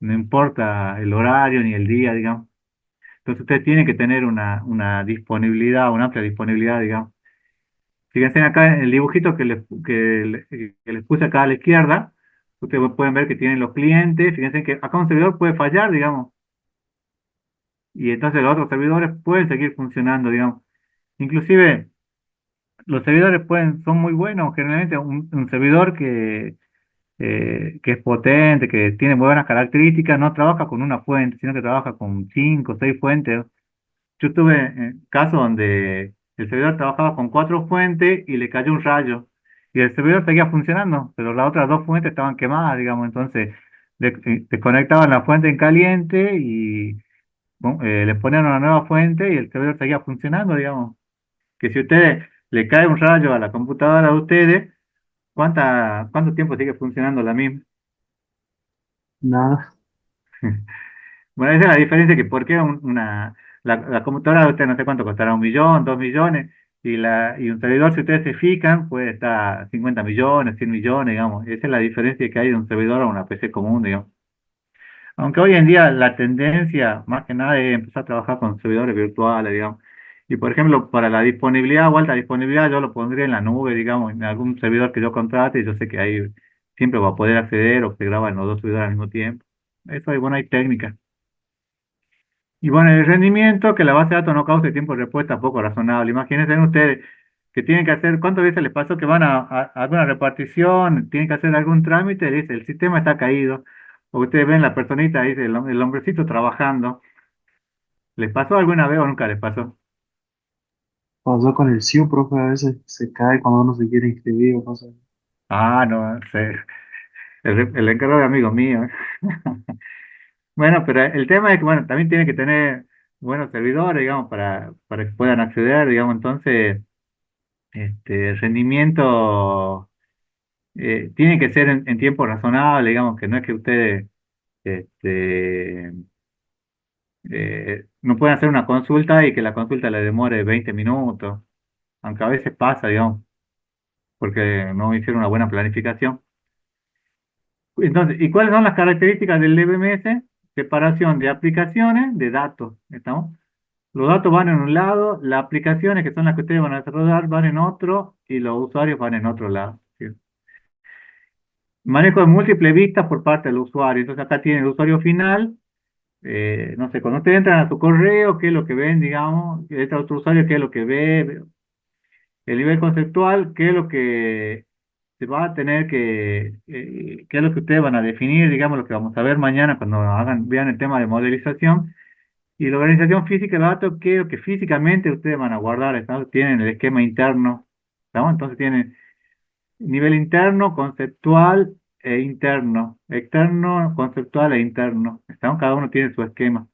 no importa el horario ni el día, digamos. Entonces usted tiene que tener una disponibilidad, una amplia disponibilidad, digamos. Fíjense acá en el dibujito que les puse acá a la izquierda, ustedes pueden ver que tienen los clientes, fíjense que acá un servidor puede fallar, digamos, y entonces los otros servidores pueden seguir funcionando, digamos. Inclusive los servidores son muy buenos, generalmente un servidor que es potente, que tiene muy buenas características, no trabaja con una fuente, sino que trabaja con cinco o seis fuentes. Yo tuve casos donde el servidor trabajaba con cuatro fuentes y le cayó un rayo. Y el servidor seguía funcionando, pero las otras dos fuentes estaban quemadas, digamos. Entonces, desconectaban la fuente en caliente y bueno, le ponían una nueva fuente y el servidor seguía funcionando, digamos. Que si ustedes le cae un rayo a la computadora de ustedes, ¿cuánto tiempo sigue funcionando la misma? Nada. Bueno, esa es la diferencia, que por qué la computadora de usted no sé cuánto costará, 1 millón, 2 millones, y un servidor, si ustedes se fijan, puede estar 50 millones, 100 millones, digamos. Esa es la diferencia que hay de un servidor a una PC común, digamos. Aunque hoy en día la tendencia, más que nada, es empezar a trabajar con servidores virtuales, digamos. Y por ejemplo, para la disponibilidad o alta disponibilidad, yo lo pondría en la nube, digamos, en algún servidor que yo contrate, y yo sé que ahí siempre va a poder acceder o se graban los dos servidores al mismo tiempo. Eso, y bueno, hay técnicas. Y bueno, el rendimiento, que la base de datos no cause tiempo de respuesta poco razonable. Imagínense ustedes que tienen que hacer, ¿cuántas veces les pasó que van a alguna repartición, tienen que hacer algún trámite, dice, el sistema está caído, o ustedes ven la personita, dice, el hombrecito trabajando? ¿Les pasó alguna vez o nunca les pasó? Pasó con el SIU, profe, a veces se cae cuando uno se quiere inscribir o cosas así. Ah, no sé, el encargado de amigo mío. Bueno, pero el tema es que, bueno, también tiene que tener buenos servidores, digamos, para que puedan acceder, digamos. Entonces, el rendimiento tiene que ser en tiempo razonable, digamos, que no es que ustedes este, no pueden hacer una consulta y que la consulta le demore 20 minutos, aunque a veces pasa, digamos, porque no hicieron una buena planificación. Entonces, ¿y cuáles son las características del DBMS? Separación de aplicaciones de datos, ¿estamos? Los datos van en un lado, las aplicaciones, que son las que ustedes van a desarrollar, van en otro, y los usuarios van en otro lado, ¿sí? Manejo de múltiples vistas por parte del usuario. Entonces acá tiene el usuario final, no sé, cuando ustedes entran a su correo, qué es lo que ven, digamos, y este otro usuario, qué es lo que ve, el nivel conceptual, qué es lo que se va a tener qué es lo que ustedes van a definir, digamos, lo que vamos a ver mañana cuando vean el tema de modelización. Y la organización física de datos, qué es lo que físicamente ustedes van a guardar, ¿estamos? Tienen el esquema interno, ¿estamos? Entonces tienen nivel interno, conceptual e interno. Externo, conceptual e interno. ¿Estamos? Cada uno tiene su esquema.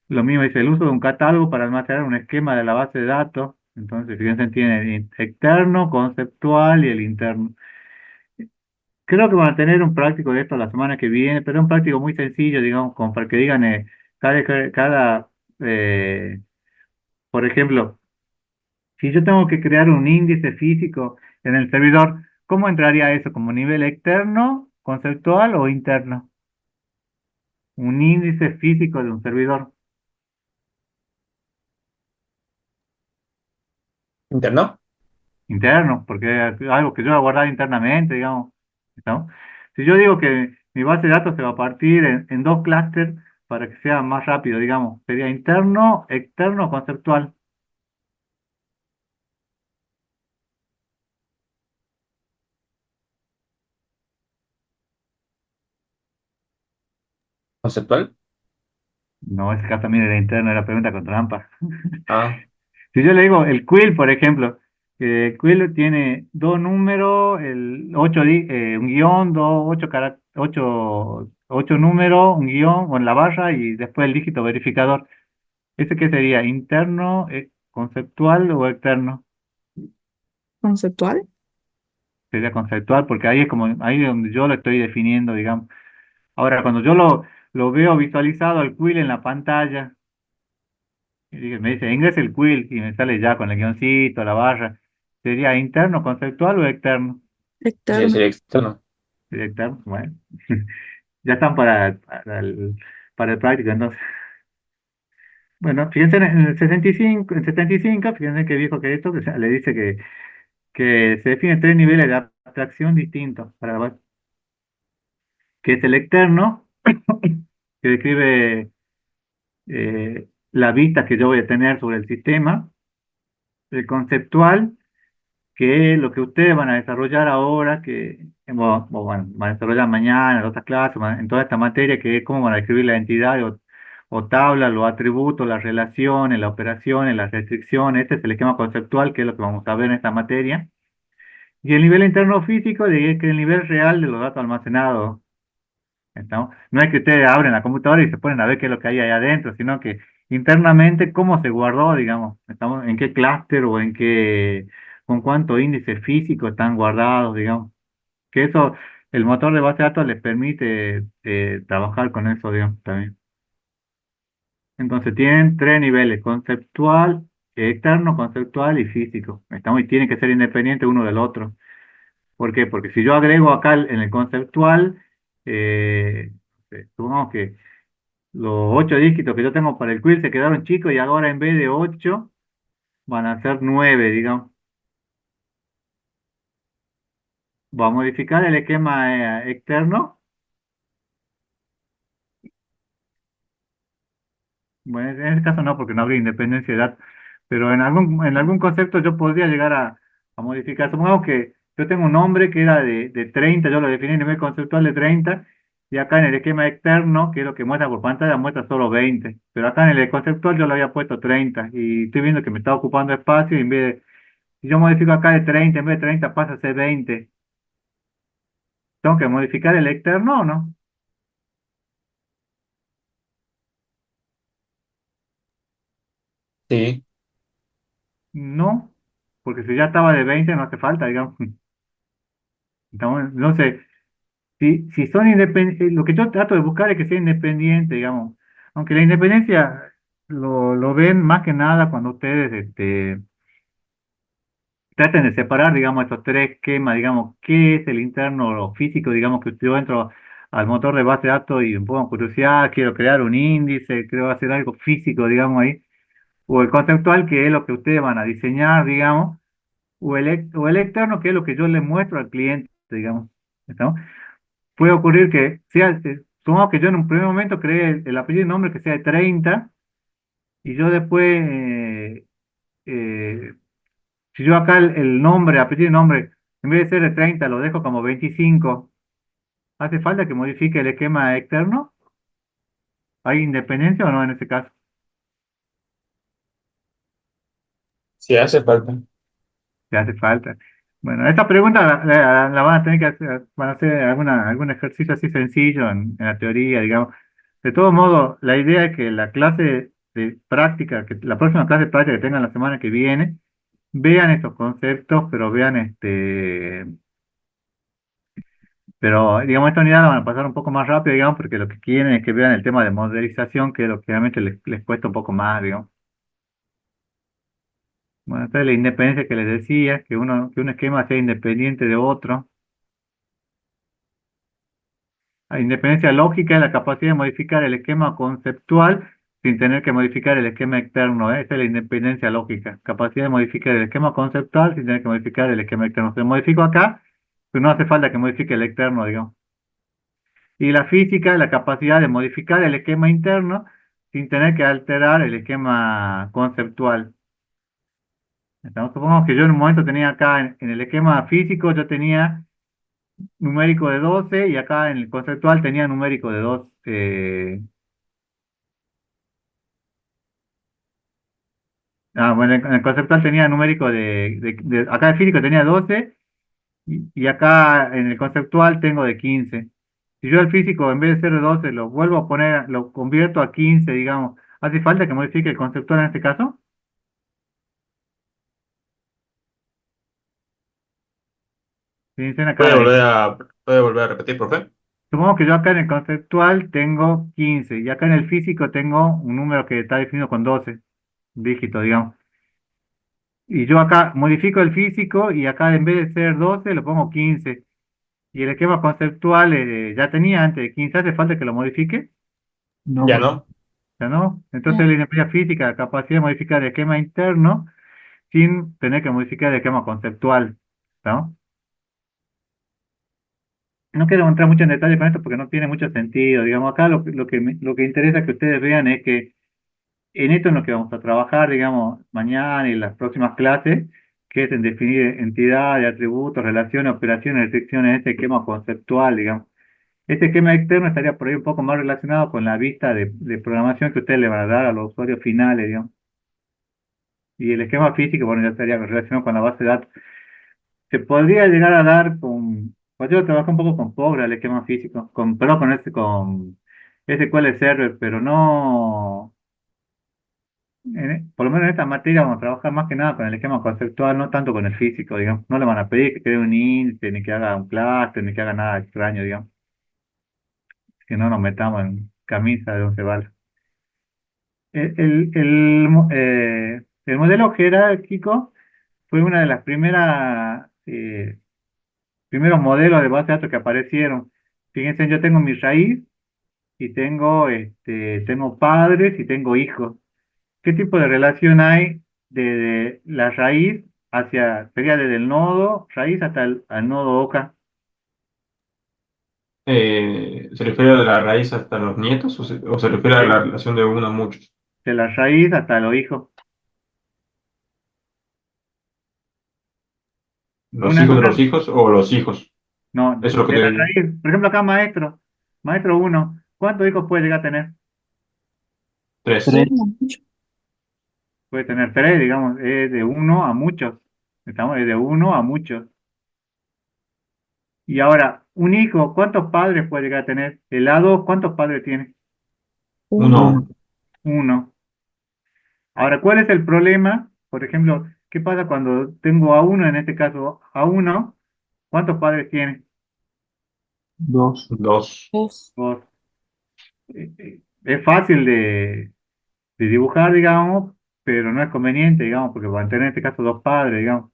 Lo mismo dice el uso de un catálogo para almacenar un esquema de la base de datos. Entonces, fíjense, tiene el externo, conceptual y el interno. Creo que van a tener un práctico de esto la semana que viene, pero un práctico muy sencillo, digamos, como para que digan, eh, por ejemplo, si yo tengo que crear un índice físico en el servidor, ¿cómo entraría eso? ¿Como nivel externo ¿Conceptual o interno? Un índice físico de un servidor. ¿Interno? Interno, porque es algo que yo voy a guardar internamente, digamos. ¿No? Si yo digo que mi base de datos se va a partir en dos clústeres para que sea más rápido, digamos, sería interno, externo, conceptual. ¿Conceptual? No, ese caso también era interno, era pregunta con trampa. Ah, Si yo le digo el quill, por ejemplo, el quill tiene dos números, un guión, ocho números, un guión con la barra y después el dígito verificador. ¿Ese qué sería? ¿Interno, conceptual o externo? ¿Conceptual? Sería conceptual porque ahí es como, ahí es donde yo lo estoy definiendo, digamos. Ahora, cuando yo lo veo visualizado al quill en la pantalla, me dice, ingresa el quill y me sale ya con el guioncito, la barra. ¿Sería interno, conceptual o externo? sí, Externo. sería externo. ¿Sería externo? Bueno, ya están para el práctico, entonces. Bueno, fíjense en el 65, en 75, fíjense qué viejo que es esto, que le dice que se definen tres niveles de abstracción distintos para la base, que es el externo, que describe la vista que yo voy a tener sobre el sistema, el conceptual, que es lo que ustedes van a desarrollar ahora, bueno, van a desarrollar mañana en otras clases, en toda esta materia, que es cómo van a describir la entidad o tabla, los atributos, las relaciones, las operaciones, las restricciones. Este es el esquema conceptual, que es lo que vamos a ver en esta materia. Y el nivel interno físico, que es el nivel real de los datos almacenados. ¿Estamos? No es que ustedes abren la computadora y se ponen a ver qué es lo que hay ahí adentro, sino que internamente cómo se guardó, digamos, estamos en qué clúster o con cuánto índice físico están guardados, digamos. Que eso, el motor de base de datos les permite trabajar con eso, digamos, también. Entonces tienen tres niveles: conceptual, externo, conceptual y físico. Estamos, y tienen que ser independientes uno del otro. ¿Por qué? Porque si yo agrego acá en el conceptual, eh, supongamos que los ocho dígitos que yo tengo para el quiz se quedaron chicos y ahora en vez de ocho van a ser nueve, digamos. Va a modificar el esquema externo. Bueno, en este caso no, porque no habría independencia de datos, pero en algún concepto yo podría llegar a modificar. Supongamos que yo tengo un nombre que era de 30, yo lo definí en nivel conceptual de 30, y acá en el esquema externo, que es lo que muestra por pantalla, muestra solo 20, pero acá en el conceptual yo lo había puesto 30, y estoy viendo que me está ocupando espacio, y si yo modifico acá de 30, en vez de 30 pasa a ser 20, ¿tengo que modificar el externo o no? Sí, No, porque si ya estaba de 20 no hace falta, digamos. No sé. Si son independientes, lo que yo trato de buscar es que sea independiente, digamos. Aunque la independencia lo ven más que nada cuando ustedes traten de separar, digamos, estos tres esquemas, digamos, qué es el interno o físico, digamos, que yo entro al motor de base de datos y me pongo a curiosidad, quiero crear un índice, quiero hacer algo físico, digamos, ahí. O el conceptual, que es lo que ustedes van a diseñar, digamos, o el externo, que es lo que yo le muestro al cliente, digamos. ¿Estamos? Puede ocurrir que supongamos que yo en un primer momento creé el apellido y nombre que sea de 30 y yo después, eh, si yo acá el nombre, apellido y nombre, en vez de ser de 30 lo dejo como 25, ¿hace falta que modifique el esquema externo? ¿Hay independencia o no en ese caso? sí hace falta. Si hace falta. Bueno, esta pregunta la van a tener que hacer, van a hacer algún ejercicio así sencillo en la teoría, digamos. De todos modos, la idea es que la clase de práctica, que la próxima clase de práctica que tengan la semana que viene, vean estos conceptos, pero vean pero digamos, esta unidad la van a pasar un poco más rápido, digamos, porque lo que quieren es que vean el tema de modelización, que es lo que realmente les cuesta un poco más, digamos. Bueno, esta es la independencia que les decía, que un esquema sea independiente de otro. independencia lógica es la capacidad de modificar el esquema conceptual sin tener que modificar el esquema externo, ¿eh? Esa es la independencia lógica. Capacidad de modificar el esquema conceptual sin tener que modificar el esquema externo. Se modifico acá, pero no hace falta que modifique el externo, digamos. Y la física es la capacidad de modificar el esquema interno sin tener que alterar el esquema conceptual. Supongamos que yo en un momento tenía acá en el esquema físico, yo tenía numérico de 12 y acá en el conceptual tenía numérico de 2. Bueno, en el conceptual tenía numérico acá en físico tenía 12 y acá en el conceptual tengo de 15. Si yo el físico en vez de ser de 12 lo vuelvo a poner, lo convierto a 15, digamos, ¿hace falta que modifique el conceptual en este caso? Sí, dicen acá Puede volver a repetir, profe? Supongamos que yo acá en el conceptual tengo 15 y acá en el físico tengo un número que está definido con 12 dígitos, digamos. Y yo acá modifico el físico y acá en vez de ser 12 lo pongo 15. Y el esquema conceptual ya tenía antes de 15, ¿hace falta que lo modifique? No, Ya porque no. ¿Ya no? Entonces la independencia física, la capacidad de modificar el esquema interno sin tener que modificar el esquema conceptual, ¿no? No quiero entrar mucho en detalle con esto porque no tiene mucho sentido. Digamos, acá lo que interesa que ustedes vean es que en esto es lo que vamos a trabajar, digamos, mañana y las próximas clases, que es en definir entidades, atributos, relaciones, operaciones, restricciones, este esquema conceptual, digamos. Este esquema externo estaría por ahí un poco más relacionado con la vista de programación que ustedes le van a dar a los usuarios finales, digamos. Y el esquema físico, bueno, ya estaría relacionado con la base de datos. Se podría llegar a dar pues yo trabajo un poco con Postgre, el esquema físico, perdón, con SQL Server, pero no, por lo menos en esta materia vamos a trabajar más que nada con el esquema conceptual, no tanto con el físico, digamos. No le van a pedir que cree un índice, ni que haga un cluster, ni que haga nada extraño, digamos. Que no nos metamos en camisa de once varas. El modelo jerárquico fue una de las primeros modelos de base de datos que aparecieron. Fíjense, yo tengo mi raíz y tengo padres y tengo hijos. ¿Qué tipo de relación hay de la raíz sería desde el nodo raíz hasta al nodo hoja, ¿Se refiere a la raíz hasta los nietos o se refiere a la de, relación de uno a muchos? de la raíz hasta los hijos? ¿Los Una, hijos de los una, hijos o los hijos? no, Eso es lo que de la te... raíz. Por ejemplo, acá maestro uno, ¿cuántos hijos puede llegar a tener? Tres. tres, Puede tener tres, digamos, es de uno a muchos. Es de uno a muchos. Y ahora, un hijo, ¿cuántos padres puede llegar a tener? El A2, ¿cuántos padres tiene? Uno. uno, Uno. Uno. Ahora, ¿cuál es el problema? Por ejemplo, ¿qué pasa cuando tengo a uno, en este caso a uno? ¿Cuántos padres tiene? dos, Dos. Dos. Dos. Es fácil de dibujar, digamos, pero no es conveniente, digamos, porque van a tener en este caso dos padres, digamos.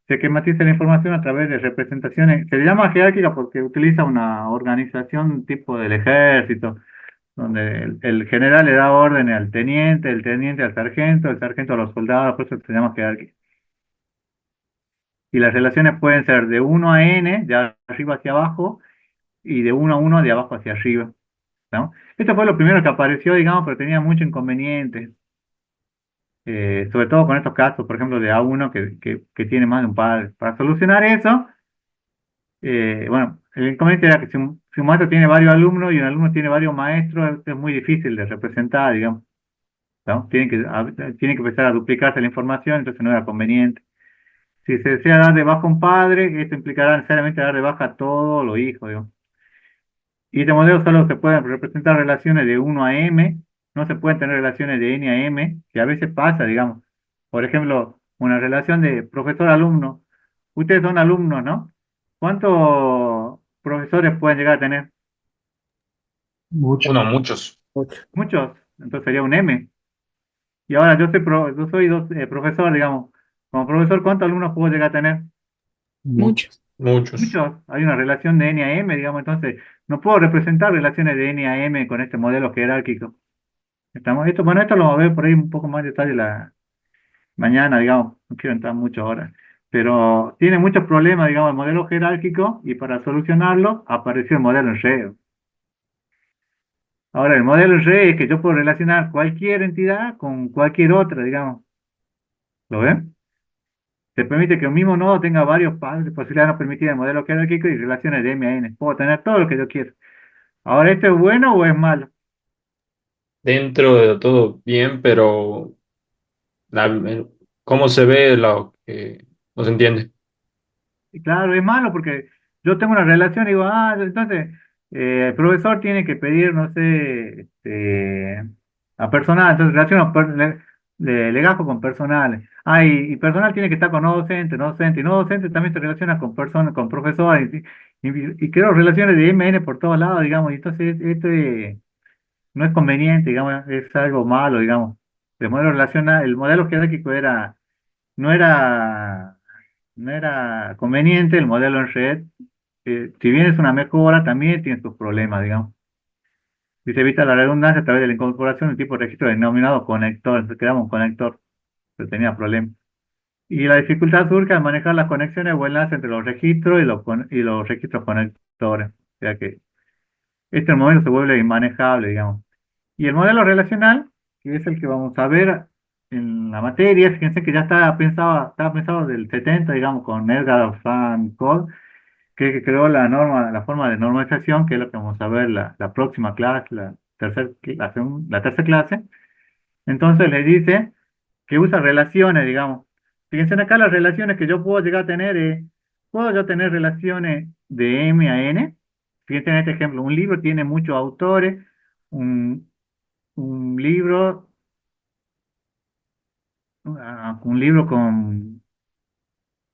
Se esquematiza la información a través de representaciones. Se le llama jerárquica porque utiliza una organización tipo del ejército, donde el general le da órdenes al teniente, el teniente al sargento, el sargento a los soldados, por eso se llama jerárquica. Y las relaciones pueden ser de uno a n, de arriba hacia abajo, y de uno a uno, de abajo hacia arriba, ¿no? Esto fue lo primero que apareció, digamos, pero tenía mucho inconveniente, sobre todo con estos casos, por ejemplo, de A1 que tiene más de un padre. Para solucionar eso, bueno, el inconveniente era que si un maestro tiene varios alumnos y un alumno tiene varios maestros, es muy difícil de representar, digamos, ¿no? Tiene que empezar a duplicarse la información, entonces no era conveniente. Si se desea dar de baja a un padre, esto implicará necesariamente dar de baja a todos los hijos, digamos. Y este modelo solo se pueden representar relaciones de uno a m, no se pueden tener relaciones de n a m, que a veces pasa, digamos. Por ejemplo, una relación de profesor-alumno. Ustedes son alumnos, ¿no? ¿Cuántos profesores pueden llegar a tener? mucho. Uno, muchos. Ocho. Muchos, entonces sería un m. Y ahora yo soy profesor, digamos. Como profesor, ¿cuántos alumnos puedo llegar a tener? Mucho. Muchos. Muchos. Muchos, hay una relación de N a M, digamos, entonces no puedo representar relaciones de N a M con este modelo jerárquico. Bueno, esto lo vamos a ver por ahí un poco más de detalle mañana, digamos, no quiero entrar mucho ahora, pero tiene muchos problemas, digamos, el modelo jerárquico y para solucionarlo apareció el modelo en red. Ahora, el modelo en red es que yo puedo relacionar cualquier entidad con cualquier otra, digamos, ¿lo ven? Se permite que un mismo nodo tenga varios pasos de posibilidades no permitidas en el modelo jerárquico y relaciones de M a N. Puedo tener todo lo que yo quiero. Ahora, ¿esto es bueno o es malo? Dentro de todo bien, pero cómo se ve lo que no se entiende. Y claro, es malo porque yo tengo una relación y digo, entonces el profesor tiene que pedir, no sé, a personal, entonces relaciono legajo con personal. Y personal tiene que estar con no docente, y no docente también se relaciona con personas, con profesores, y creo relaciones de MN por todos lados, digamos, y entonces esto no es conveniente, digamos, es algo malo, digamos. El modelo jerárquico no era no era conveniente, el modelo en red, si bien es una mejora, también tiene sus problemas, digamos. Y se evita la redundancia a través de la incorporación de un tipo de registro denominado conector, entonces creamos un conector, pero tenía problemas. Y la dificultad surge al manejar las conexiones o enlaces entre los registros y los registros conectores. O sea que este modelo se vuelve inmanejable, digamos. Y el modelo relacional, que es el que vamos a ver en la materia, fíjense que ya estaba pensado del 70, digamos, con Edgar Van Cole, que creó la forma de normalización, que es lo que vamos a ver la próxima clase, la tercera clase. Entonces le dice que usa relaciones, digamos. Fíjense acá las relaciones que yo puedo llegar a tener, puedo yo tener relaciones de M a N. Fíjense en este ejemplo, un libro tiene muchos autores, un, un libro, un libro con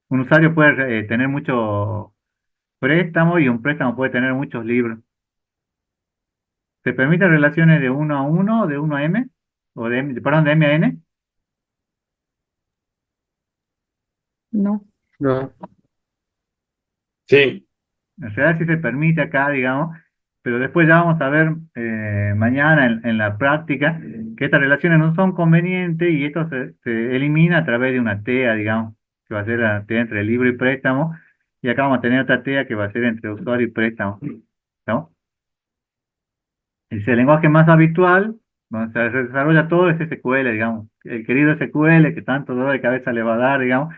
un usuario puede tener muchos préstamos y un préstamo puede tener muchos libros. ¿Se permiten relaciones de uno a uno, de uno a m? O perdón, de m a n. No. No. Sí, En realidad sí se permite acá, digamos, pero después ya vamos a ver mañana en la práctica que estas relaciones no son convenientes y esto se elimina a través de una TEA, digamos, que va a ser la TEA entre libro y préstamo, y acá vamos a tener otra TEA que va a ser entre usuario y préstamo. ¿No? El lenguaje más habitual, donde se desarrolla todo, es SQL, digamos. El querido SQL que tanto dolor de cabeza le va a dar, digamos,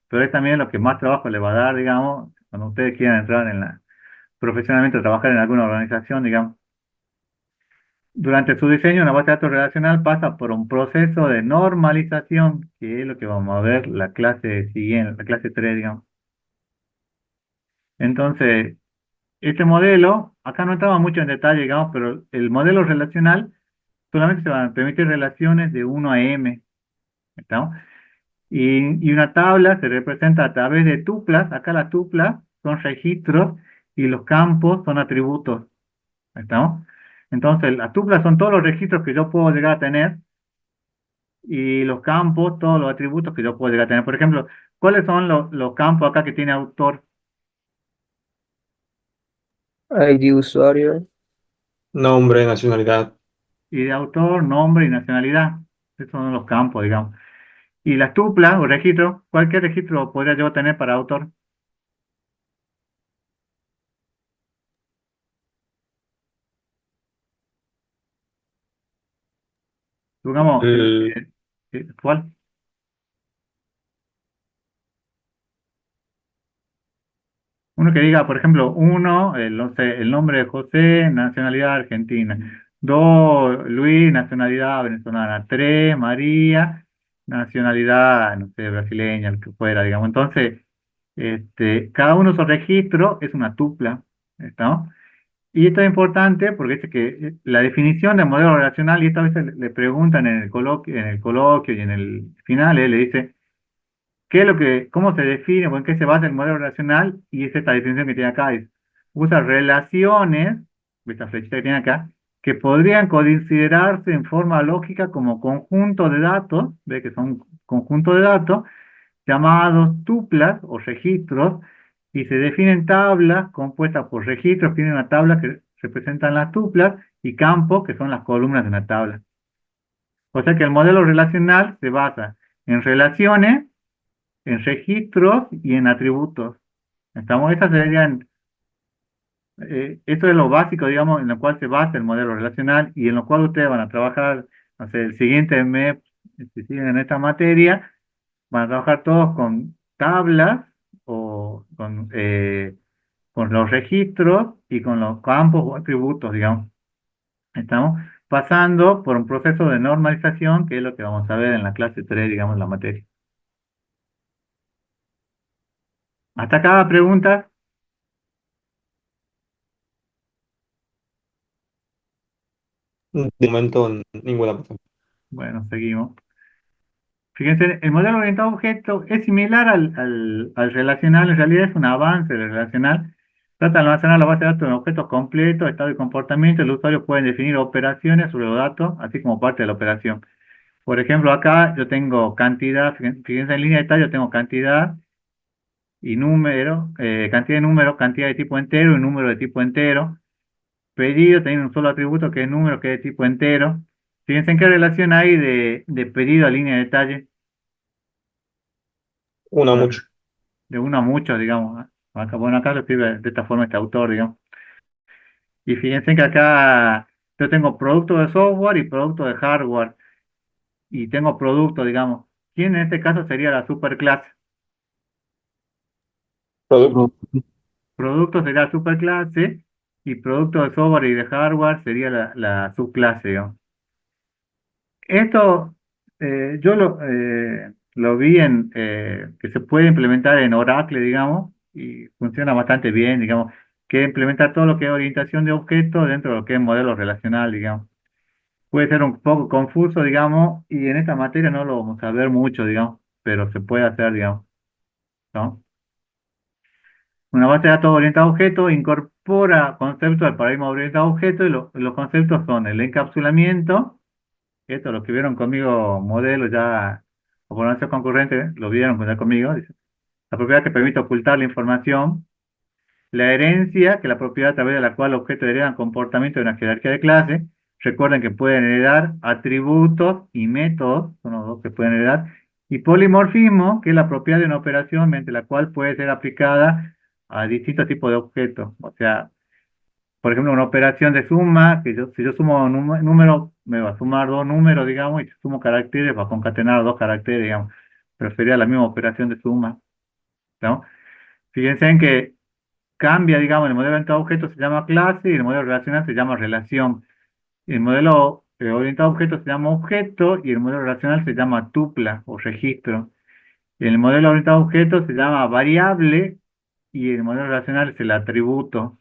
pero es también lo que más trabajo le va a dar, digamos, cuando ustedes quieran entrar profesionalmente a trabajar en alguna organización, digamos. Durante su diseño, una base de datos relacional pasa por un proceso de normalización, que es lo que vamos a ver la clase siguiente, la clase 3, digamos. Entonces, este modelo, acá no entraba mucho en detalle, digamos, pero el modelo relacional solamente se van a permitir relaciones de uno a m, ¿estamos? Y una tabla se representa a través de tuplas. Acá las tuplas son registros y los campos son atributos. ¿Estamos? Entonces, las tuplas son todos los registros que yo puedo llegar a tener y los campos, todos los atributos que yo puedo llegar a tener. Por ejemplo, ¿cuáles son los campos acá que tiene autor? ID usuario. nombre, nacionalidad. Y de autor, nombre y nacionalidad. Esos son los campos, digamos. Y las tuplas o registros, ¿cualquier registro podría yo tener para autor? Supongamos, El- ¿cuál? Uno que diga, por ejemplo, uno, no sé, el nombre de José, nacionalidad argentina. Dos, Luis, nacionalidad venezolana. Tres, María, nacionalidad, no sé, brasileña, el que fuera, digamos. Entonces, cada uno de esos registros es una tupla, ¿está? Y esto es importante porque dice que la definición de modelo relacional, y esta vez le preguntan en el coloquio y en el final, le dice, cómo se define o en qué se basa el modelo relacional? Y es esta definición que tiene acá, usa relaciones, esta flechita que tiene acá, que podrían considerarse en forma lógica como conjunto de datos, ve que son conjuntos de datos, llamados tuplas o registros, y se definen tablas compuestas por registros, tienen una tabla que representan las tuplas y campos que son las columnas de una tabla. O sea que el modelo relacional se basa en relaciones, en registros y en atributos. Estamos, estas serían, esto es lo básico, digamos, en lo cual se basa el modelo relacional y en lo cual ustedes van a trabajar, no sé, el siguiente mes, si siguen en esta materia, van a trabajar todos con tablas o con los registros y con los campos o atributos, digamos. Estamos pasando por un proceso de normalización, que es lo que vamos a ver en la clase 3, digamos, en la materia. ¿Hasta acá preguntas? De momento, ninguna persona. Bueno, seguimos. Fíjense, el modelo orientado a objetos es similar al relacional, en realidad es un avance del relacional. Trata de almacenar la base de datos en objetos completos, estado y comportamiento. El usuario puede definir operaciones sobre los datos, así como parte de la operación. Por ejemplo, acá yo tengo cantidad, fíjense en línea de detalle, yo tengo cantidad y número, cantidad de tipo entero y número de tipo entero. Pedido, tiene un solo atributo que es número, que es de tipo entero. Fíjense en qué relación hay de pedido a línea de detalle. Uno mucho. De uno a muchos, digamos. Acá, bueno, acá lo escribe de esta forma este autor, digamos. Y fíjense que acá yo tengo producto de software y producto de hardware. Y tengo producto, digamos. ¿Quién en este caso sería la superclase? Producto. Producto sería la superclase y producto de software y de hardware sería la subclase, digamos. Esto yo lo vi que se puede implementar en Oracle, digamos, y funciona bastante bien, digamos, que implementar todo lo que es orientación de objetos dentro de lo que es modelo relacional, digamos. Puede ser un poco confuso, digamos, y en esta materia no lo vamos a ver mucho, digamos, pero se puede hacer, digamos, ¿no? Una base de datos orientada a objetos incorpora conceptos del paradigma orientado a objetos y los conceptos son el encapsulamiento. Esto, los que vieron conmigo modelo ya, o programación concurrente, lo vieron ya conmigo. Dice, la propiedad que permite ocultar la información. La herencia, que es la propiedad a través de la cual los objetos heredan comportamiento de una jerarquía de clase. Recuerden que pueden heredar atributos y métodos, son los dos que pueden heredar. Y polimorfismo, que es la propiedad de una operación mediante la cual puede ser aplicada a distintos tipos de objetos. O sea, por ejemplo, una operación de suma, si yo sumo números, me va a sumar dos números, digamos, y si sumo caracteres, va a concatenar dos caracteres, digamos. Pero sería la misma operación de suma, ¿no? Fíjense en que cambia, digamos, el modelo orientado a objetos se llama clase y el modelo relacional se llama relación. El modelo orientado a objetos se llama objeto y el modelo relacional se llama tupla o registro. Y el modelo orientado a objetos se llama variable y el modelo relacional es el atributo.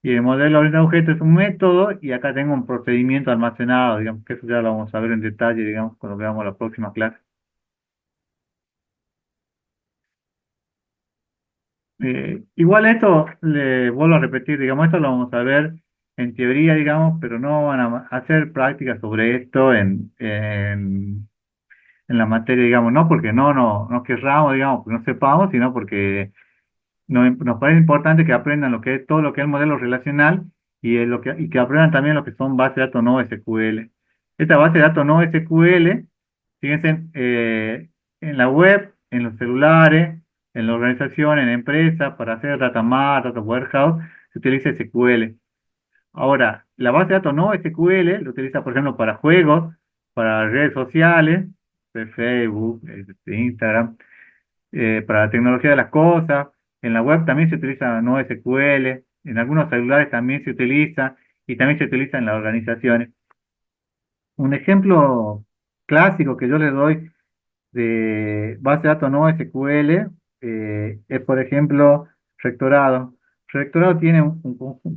Y el modelo orientado a objetos es un método y acá tengo un procedimiento almacenado, digamos, que eso ya lo vamos a ver en detalle, digamos, cuando veamos la próxima clase. Igual esto, le vuelvo a repetir, digamos, esto lo vamos a ver en teoría, digamos, pero no van a hacer prácticas sobre esto en la materia, digamos, no porque no querramos, digamos, porque no sepamos, sino porque nos parece importante que aprendan lo que es todo lo que es el modelo relacional y que aprendan también lo que son bases de datos no SQL. Esta base de datos no SQL, fíjense, en la web, en los celulares, en la organización, en empresas, para hacer data mart, data warehouse, se utiliza SQL. Ahora, la base de datos no SQL lo utiliza, por ejemplo, para juegos, para redes sociales, Facebook, Instagram, para la tecnología de las cosas. En la web también se utiliza NoSQL, en algunos celulares también se utiliza y también se utiliza en las organizaciones. Un ejemplo clásico que yo le doy de base de datos NoSQL es, por ejemplo, Rectorado. Rectorado tiene,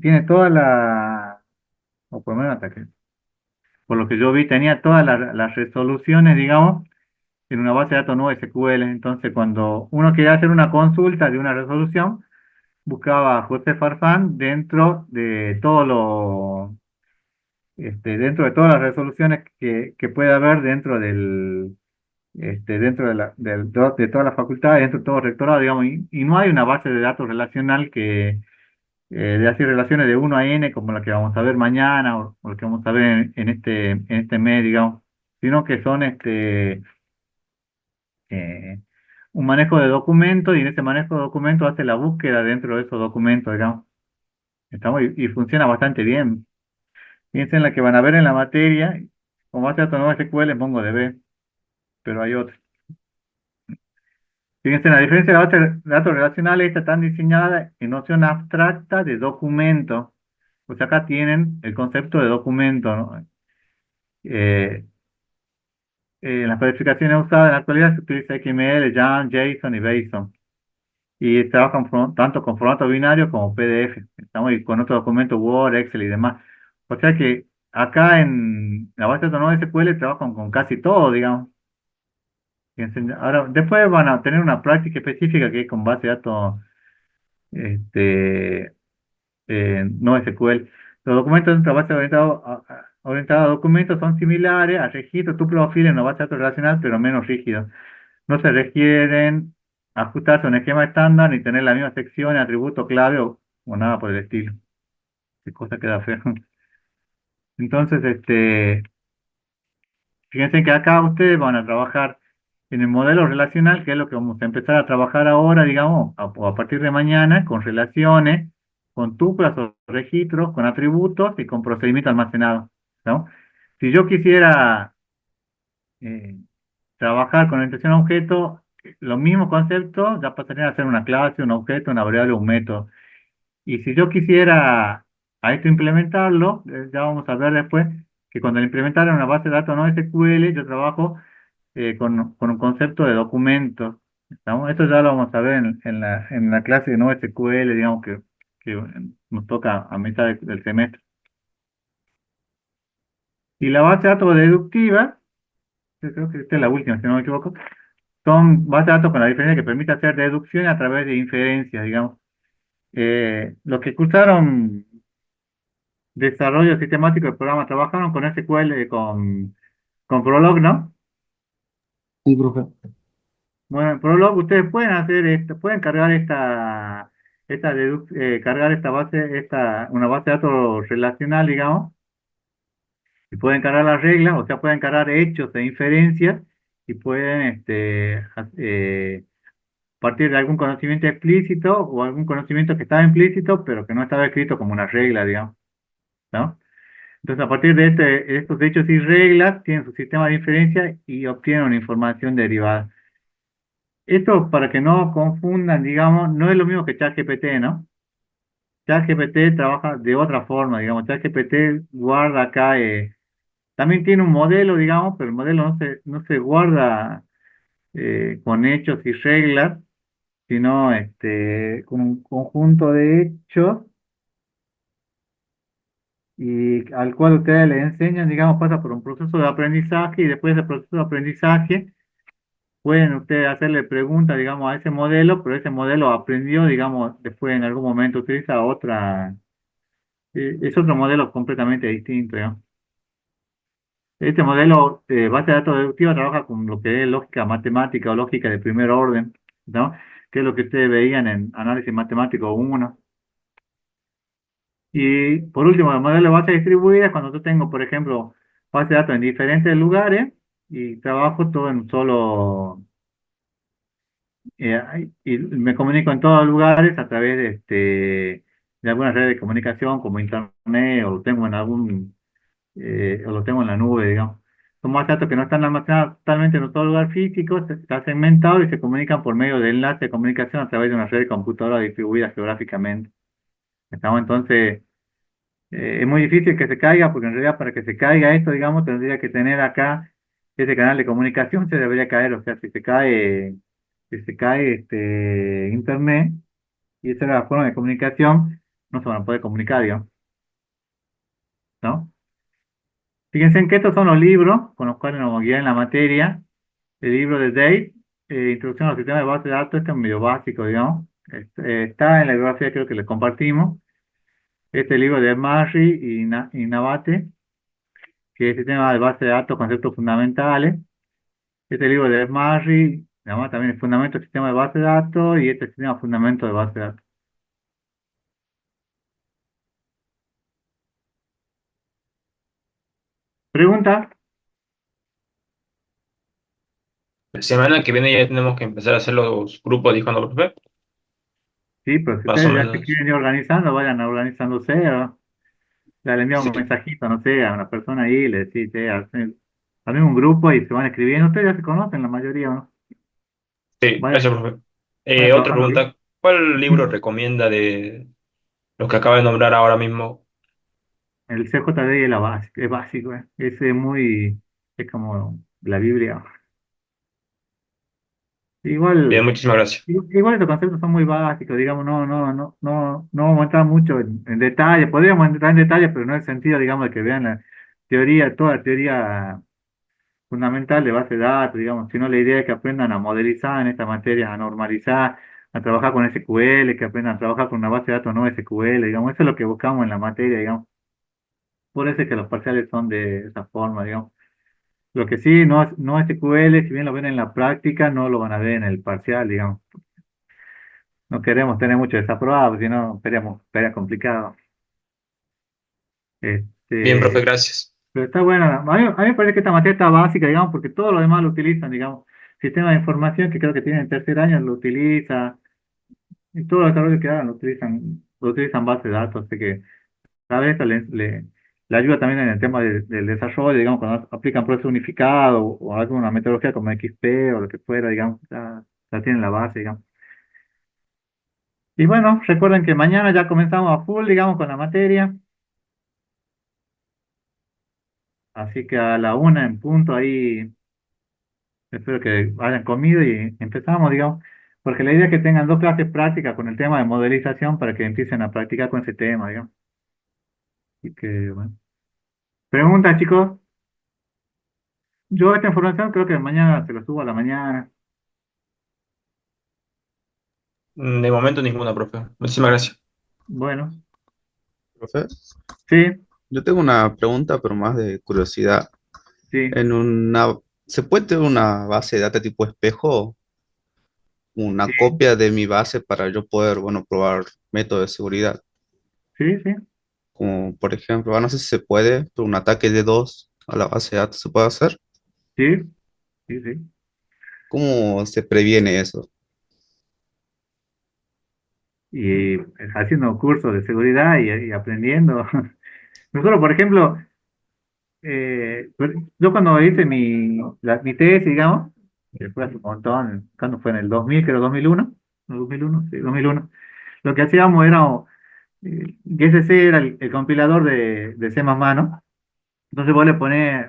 tiene toda o por lo menos hasta que, por lo que yo vi, tenía todas las resoluciones, digamos, en una base de datos NoSQL. Entonces, cuando uno quería hacer una consulta de una resolución, buscaba a José Farfán dentro de todas las resoluciones que puede haber dentro dentro de toda la facultad, dentro de todo el rectorado, digamos, y no hay una base de datos relacional de hacer relaciones de uno a n como la que vamos a ver mañana o la que vamos a ver en este mes, digamos, sino que son eh, un manejo de documentos y en ese manejo de documentos hace la búsqueda dentro de esos documentos, digamos. Y funciona bastante bien. Piensen en la que van a ver en la materia, como base de datos no SQL es MongoDB, pero hay otros. Fíjense, la diferencia de datos relacionales está tan diseñada en noción abstracta de documento. Pues acá tienen el concepto de documento, ¿no? Eh, en las codificaciones usadas en la actualidad se utiliza XML, YAML, JSON y BASIC. Y trabajan tanto con formato binario como PDF. Estamos y con otros documentos Word, Excel y demás. O sea que acá en la base de datos no SQL trabajan con casi todo, digamos. Ahora, después van a tener una práctica específica que es con base de datos este, no SQL. Los documentos de nuestra base orientada a documentos son similares a registros. Tu perfil en una base de datos relacional, pero menos rígidos. No se requieren ajustarse a un esquema estándar ni tener la misma sección, atributo clave o nada por el estilo. Qué cosa queda fea. Entonces, fíjense que acá ustedes van a trabajar en el modelo relacional, que es lo que vamos a empezar a trabajar ahora, digamos, o a partir de mañana, con relaciones, con tuplas o registros, con atributos y con procedimiento almacenado, ¿no? Si yo quisiera eh, trabajar con orientación a objeto, los mismos conceptos ya pasarían a ser una clase, un objeto, una variable, un método. Y si yo quisiera a esto implementarlo, ya vamos a ver después que cuando le implementaron una base de datos no SQL, yo trabajo con un concepto de documento. ¿Estamos? Esto ya lo vamos a ver en la clase de no SQL, digamos que nos toca a mitad del semestre. Y la base de datos deductiva, yo creo que esta es la última, si no me equivoco, son bases de datos con la diferencia que permite hacer deducción a través de inferencias, digamos. Los que cursaron desarrollo sistemático de programas trabajaron con SQL, con Prolog, ¿no? Sí, profe. Bueno, en Prolog ustedes pueden hacer esto, pueden cargar cargar esta base, una base de datos relacional, digamos, y pueden cargar las reglas, o sea, pueden cargar hechos e inferencias, y pueden partir de algún conocimiento explícito o algún conocimiento que estaba implícito, pero que no estaba escrito como una regla, digamos, ¿no? Entonces, a partir de estos hechos y reglas, tienen su sistema de inferencia y obtienen una información derivada. Esto, para que no confundan, digamos, no es lo mismo que ChatGPT, ¿no? ChatGPT trabaja de otra forma, digamos. ChatGPT guarda acá, también tiene un modelo, digamos, pero el modelo no se guarda con hechos y reglas, sino con un conjunto de hechos y al cual ustedes le enseñan, digamos, pasa por un proceso de aprendizaje y después del proceso de aprendizaje pueden ustedes hacerle preguntas, digamos, a ese modelo, pero ese modelo aprendió, digamos, después en algún momento utiliza es otro modelo completamente distinto, ¿no? Este modelo de base de datos deductiva trabaja con lo que es lógica matemática o lógica de primer orden, ¿no? Que es lo que ustedes veían en análisis matemático 1. Y por último, el modelo de base distribuida es cuando yo tengo, por ejemplo, base de datos en diferentes lugares y trabajo todo en un solo, y me comunico en todos los lugares a través de alguna red de comunicación como internet o lo tengo o lo tengo en la nube, digamos. Son más datos que no están almacenados totalmente en un solo lugar físico, está segmentado y se comunican por medio de enlace de comunicación a través de una red de computadora distribuida geográficamente. ¿Estamos? Entonces, es muy difícil que se caiga porque en realidad para que se caiga esto, digamos, tendría que tener acá ese canal de comunicación, se debería caer, o sea, si se cae internet y esa era la forma de comunicación, no se van a poder comunicar, digamos, ¿no? Fíjense en que estos son los libros con los cuales nos vamos a guiar en la materia. El libro de Dave, Introducción al sistema de base de datos, este es medio básico, digamos. Está en la bibliografía, creo que les compartimos. Este libro de Marry y Navate, que es el sistema de base de datos, conceptos fundamentales. Este libro de Marry, además también el fundamento del sistema de base de datos y este sistema fundamento de base de datos. ¿Pregunta? La semana que viene ya tenemos que empezar a hacer los grupos, dijo el profe. Sí, pero si Más o ustedes ya se menos. quieren ir organizando, vayan organizándose, o ya le envío un Sí, mensajito, no sé, a una persona ahí y le decís, armen un grupo y se van escribiendo. Ustedes ya se conocen la mayoría, ¿no? sí, Vayan, gracias, profe. vayan Otra trabajando bien. pregunta. ¿Cuál libro recomienda de los que acaba de nombrar ahora mismo? El CJD es básico, ¿eh? Es como la Biblia. Bien, Igual, muchísimas gracias. igual estos conceptos son muy básicos, digamos, no vamos a entrar mucho en detalle, podríamos entrar en detalle, pero no en el sentido, digamos, de que vean la teoría, toda la teoría fundamental de base de datos, digamos, sino la idea es que aprendan a modelizar en esta materia, a normalizar, a trabajar con SQL, que aprendan a trabajar con una base de datos no SQL, digamos, eso es lo que buscamos en la materia, digamos, por eso es que los parciales son de esa forma, digamos. Lo que sí, no SQL, si bien lo ven en la práctica, no lo van a ver en el parcial, digamos. No queremos tener mucho desaprobado, si no, sería complicado. Bien, profe, Este, gracias. pero está buena. A mí me parece que esta materia está básica, digamos, porque todo lo demás lo utilizan, digamos. Sistema de información que creo que tienen en tercer año lo utiliza, y todo el desarrollo que hagan lo utilizan base de datos, así que a veces le ayuda también en el tema del desarrollo, digamos, cuando aplican proceso unificado o alguna metodología como XP o lo que fuera, digamos, ya tienen la base, digamos. Y bueno, recuerden que mañana ya comenzamos a full, digamos, con la materia. Así que a la 1 en punto ahí espero que hayan comido y empezamos, digamos, porque la idea es que tengan dos clases prácticas con el tema de modelización para que empiecen a practicar con ese tema, digamos. Así que, bueno. Preguntas, chicos. Yo esta información creo que mañana se la subo a la mañana. De momento ninguna, profe. Muchísimas gracias. Bueno, Profe, sí, yo tengo una pregunta, pero más de curiosidad. sí, En una, ¿Se puede tener una base de datos tipo espejo? Una sí, copia de mi base para yo poder, bueno, probar métodos de seguridad. sí, sí, Como por ejemplo, no sé si se puede, pero un ataque de dos a la base de datos se puede hacer. sí, sí, sí. ¿Cómo se previene eso? Y haciendo cursos de seguridad y aprendiendo. Nosotros, por ejemplo, yo cuando hice mi tesis, digamos, que fue hace un montón, cuando fue en el 2000, creo 2001, ¿no? 2001, sí, 2001, lo que hacíamos era, GSC era el compilador de C++, ¿no? Entonces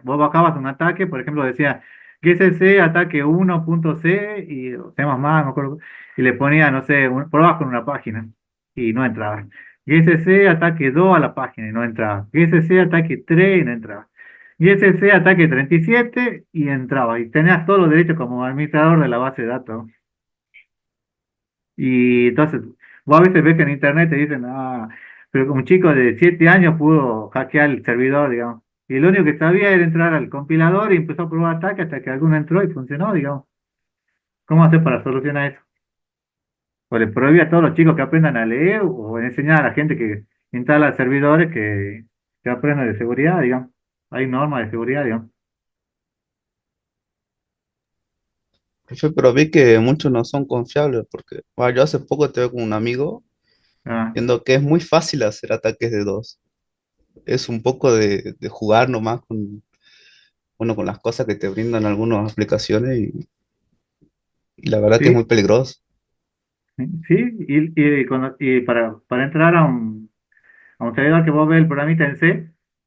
vos bajabas un ataque, por ejemplo, decía GCC ataque 1.c y C++, no me acuerdo, y le ponía, no sé, probabas con una página y no entraba. GCC ataque 2 a la página y no entraba. GCC ataque 3 y no entraba. GCC ataque 37 y entraba. Y tenías todos los derechos como administrador de la base de datos. Y entonces, vos a veces ves que en internet te dicen, pero un chico de 7 años pudo hackear el servidor, digamos. Y lo único que sabía era entrar al compilador y empezó a probar ataque hasta que alguno entró y funcionó, digamos. ¿Cómo hacer para solucionar eso? O le prohibí a todos los chicos que aprendan a leer o enseñar a la gente que instala servidores que aprendan de seguridad, digamos. Hay normas de seguridad, digamos. Profe, pero vi que muchos no son confiables porque bueno, yo hace poco tuve con un amigo Ah, viendo que es muy fácil hacer ataques de dos. Es un poco de jugar nomás con, bueno, con las cosas que te brindan algunas aplicaciones y la verdad que es sí, muy peligroso. sí, y para entrar a un servidor que vos ves el programita en C,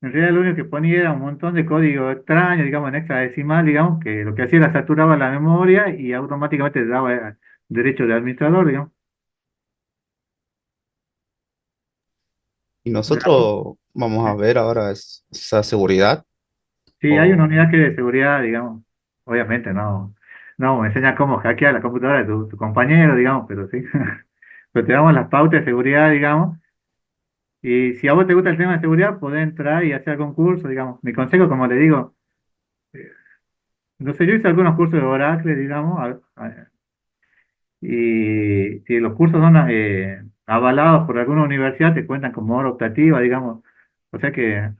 en realidad lo único que ponía era un montón de código extraño, digamos, en hexadecimal, digamos, que lo que hacía era saturaba la memoria y automáticamente te daba derecho de administrador, digamos. Y De la for- nosotros vamos a ver ahora esa seguridad. Sí, hay una O, unidad que de seguridad, digamos, obviamente no me enseña cómo hackear la computadora de tu compañero, digamos, pero sí. Pero te damos las pautas de seguridad, digamos, y si a vos te gusta el tema de seguridad, podés entrar y hacer concurso, digamos. Mi consejo, como le digo, Entonces yo hice algunos cursos de Oracle, digamos, y si los cursos son avalados por alguna universidad, te cuentan como hora optativa, digamos. O sea que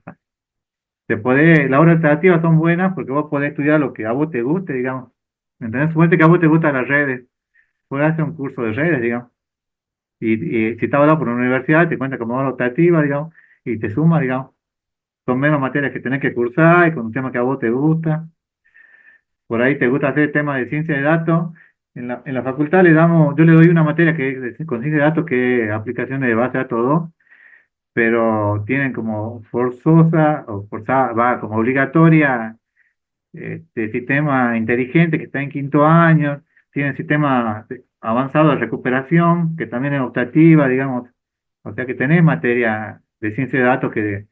las horas optativas son buenas porque vos podés estudiar lo que a vos te guste, digamos. ¿Entendés? Suponete que a vos te gustan las redes, puedes hacer un curso de redes, digamos. Y si está avalado por una universidad, te cuenta como hora optativa, digamos, y te suma, digamos. Son menos materias que tenés que cursar y con un tema que a vos te gusta. Por ahí te gusta hacer temas de ciencia de datos. En la facultad yo le doy una materia que es con ciencia de datos, que es aplicaciones de base de datos 2, pero tienen como forzosa o forzada, va como obligatoria, sistema inteligente que está en quinto año, tienen sistema avanzado de recuperación, que también es optativa, digamos. O sea que tenés materia de ciencia de datos que,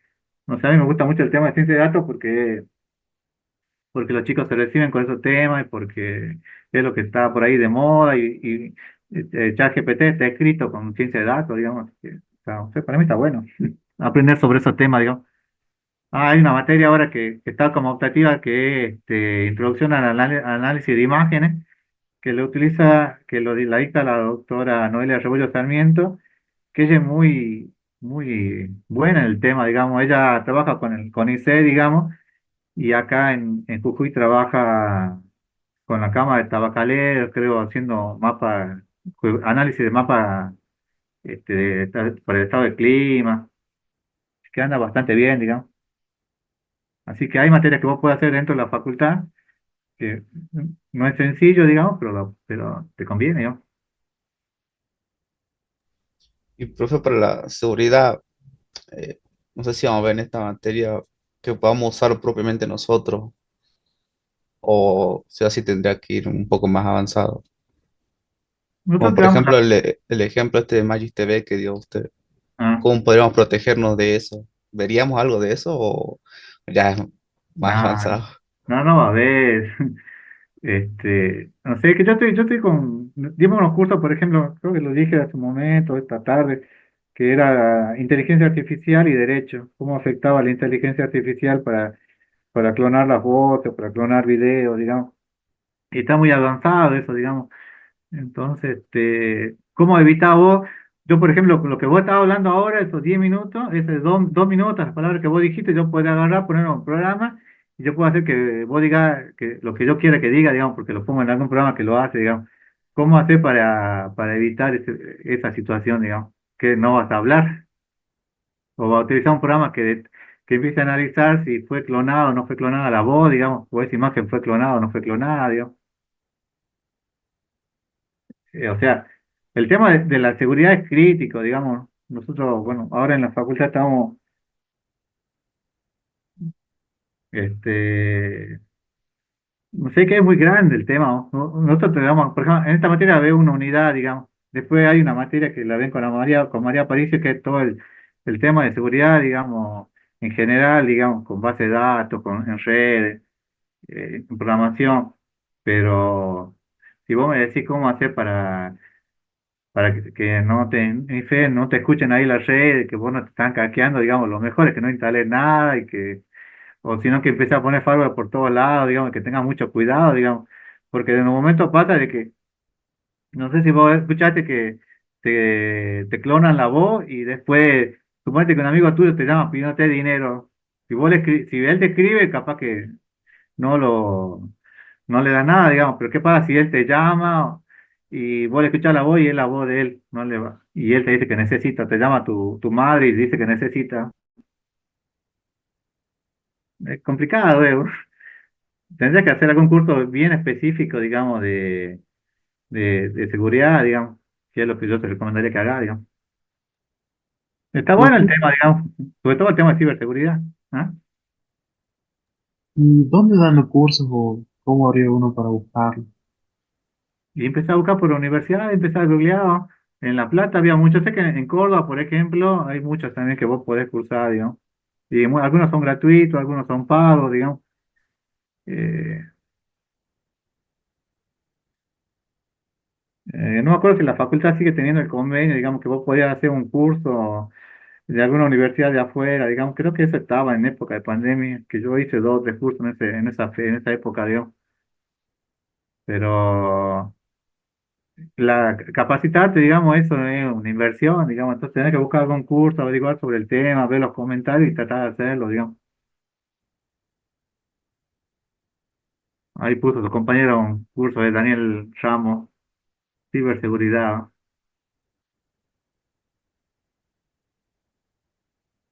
no sé, a mí me gusta mucho el tema de ciencia de datos porque los chicos se reciben con esos temas y porque es lo que está por ahí de moda y ChatGPT está escrito con ciencia de datos, digamos. O sea, para mí está bueno aprender sobre esos temas, digamos. Hay una materia ahora que está como optativa que es introducción análisis de imágenes, la dicta la doctora Noelia Rebollo Sarmiento, que ella es muy, muy buena en el tema, digamos. Ella trabaja con ICE, digamos, y acá en Jujuy trabaja con la Cámara de Tabacaleros, creo, haciendo análisis de mapa por el estado del clima, que anda bastante bien, digamos. Así que hay materias que vos podés hacer dentro de la facultad, que no es sencillo, digamos, pero te conviene, digamos. Y profe, para la seguridad, eh, no sé si vamos a ver en esta materia que podamos usar propiamente nosotros, o si así tendría que ir un poco más avanzado. Como Nosotros te por damos ejemplo el ejemplo este de Magis TV que dio usted. ah, ¿Cómo podríamos protegernos de eso? ¿Veríamos algo de eso o ya es más no, avanzado? no, a ver, no sé, que dimos unos cursos, por ejemplo, creo que lo dije hace un momento, esta tarde, que era inteligencia artificial y derecho, cómo afectaba la inteligencia artificial para clonar las voces, para clonar videos, digamos. Y está muy avanzado eso, digamos. Entonces, ¿cómo evitás vos? Yo, por ejemplo, lo que vos estabas hablando ahora, esos 10 minutos, esos 2 minutos, las palabras que vos dijiste, yo puedo agarrar, poner en un programa y yo puedo hacer que vos digas que lo que yo quiera que diga, digamos, porque lo pongo en algún programa que lo hace, digamos. ¿Cómo hacer para evitar esa situación, digamos? Que no vas a hablar o vas a utilizar un programa que empiece a analizar si fue clonado o no fue clonada la voz, digamos, o esa imagen fue clonada o no fue clonada, digamos. O sea, el tema de la seguridad es crítico, digamos. Nosotros, bueno, ahora en la facultad estamos, este, no sé que es muy grande el tema, ¿no? Nosotros tenemos, por ejemplo, en esta materia veo una unidad, digamos. Después hay una materia que la ven con María Aparicio, que es todo el tema de seguridad, digamos, en general, digamos, con base de datos, en redes, en programación. Pero si vos me decís cómo hacer para que ni fe, no te escuchen ahí las redes, que vos no te están hackeando, digamos, lo mejor es que no instales nada o sino que empieces a poner firewall por todos lados, digamos, que tengas mucho cuidado, digamos, porque en un momento pasa de que, no sé si vos escuchaste que te clonan la voz y después, suponete que un amigo tuyo te llama pidiéndote dinero, si él te escribe, capaz que no no le da nada, digamos, pero ¿qué pasa si él te llama y vos le escuchás la voz y es la voz de él, no le va, y él te dice que necesita, te llama tu madre y dice que necesita? Es complicado, ¿eh? Tendrías que hacer algún curso bien específico, digamos, de seguridad, digamos, que es lo que yo te recomendaría que hagas, digamos. Está bueno el Profe, tema, digamos, sobre todo el tema de ciberseguridad, ¿ah? ¿y dónde dan los cursos o cómo habría uno para buscarlo? Y empecé a buscar por la universidad, empecé a googlear. En La Plata había muchos, sé que en Córdoba, por ejemplo, hay muchos también que vos podés cursar, digamos. Y algunos son gratuitos, algunos son pagos, digamos. Eh, no me acuerdo si la facultad sigue teniendo el convenio, digamos, que vos podías hacer un curso de alguna universidad de afuera, digamos. Creo que eso estaba en época de pandemia, que yo hice 2 o 3 cursos en esa época, digamos. pero capacitarte, digamos, eso es una inversión, digamos, entonces tenés que buscar algún curso, averiguar sobre el tema, ver los comentarios y tratar de hacerlo, digamos. Ahí puso su compañero un curso de Daniel Ramos, ciberseguridad.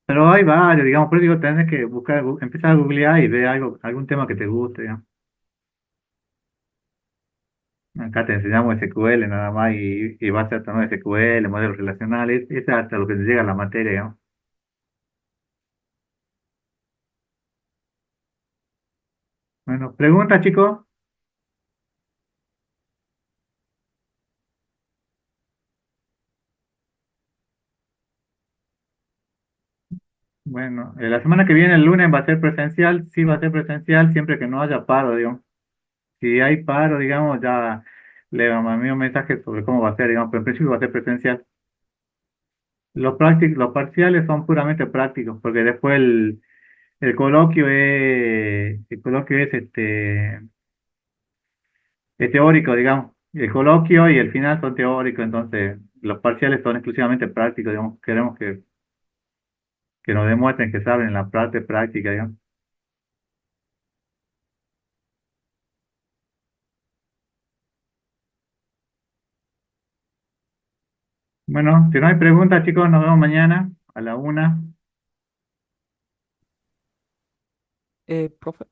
Pero hay varios, digamos, por eso digo, tenés que buscar, empezar a googlear y ver algo, algún tema que te guste, digamos. Acá te enseñamos SQL nada más y base a tener SQL, modelos relacionales, eso es hasta lo que te llega a la materia, digamos. Bueno, pregunta, chicos. Bueno, la semana que viene, el lunes, va a ser presencial, sí va a ser presencial siempre que no haya paro, digamos. Si hay paro, digamos, ya le mandé un mensaje sobre cómo va a ser, digamos, pero en principio va a ser presencial. Los parciales son puramente prácticos, porque después el coloquio es teórico, digamos. El coloquio y el final son teóricos, entonces los parciales son exclusivamente prácticos, digamos. Queremos que nos demuestren que saben en la parte práctica, digamos. Bueno, si no hay preguntas, chicos, nos vemos mañana a la 1. Profe,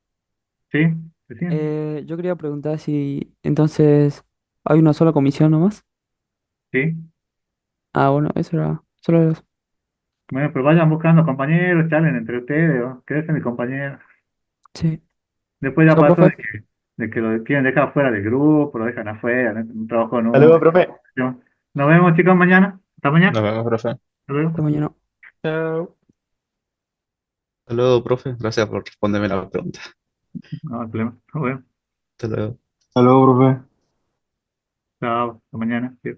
¿Sí? ¿Recién? yo quería preguntar si entonces hay una sola comisión nomás. ¿Sí? Ah, bueno, eso era solo eso. Bueno, pero vayan buscando compañeros, charlen entre ustedes, ¿no? Quédense mi compañero. Sí. Después ya Chao, pasó profe. de que lo quieren dejar fuera del grupo, lo dejan afuera, ¿no? Un trabajo Hasta nuevo. luego, profe. Nos vemos, chicos, mañana. Hasta mañana. Nos vemos, profe. Hasta luego. Hasta mañana. Chao. Hasta luego, profe. Gracias por responderme la pregunta. No hay problema. Nos vemos. Hasta luego. Hasta luego, profe. Chao. Hasta mañana. Sí.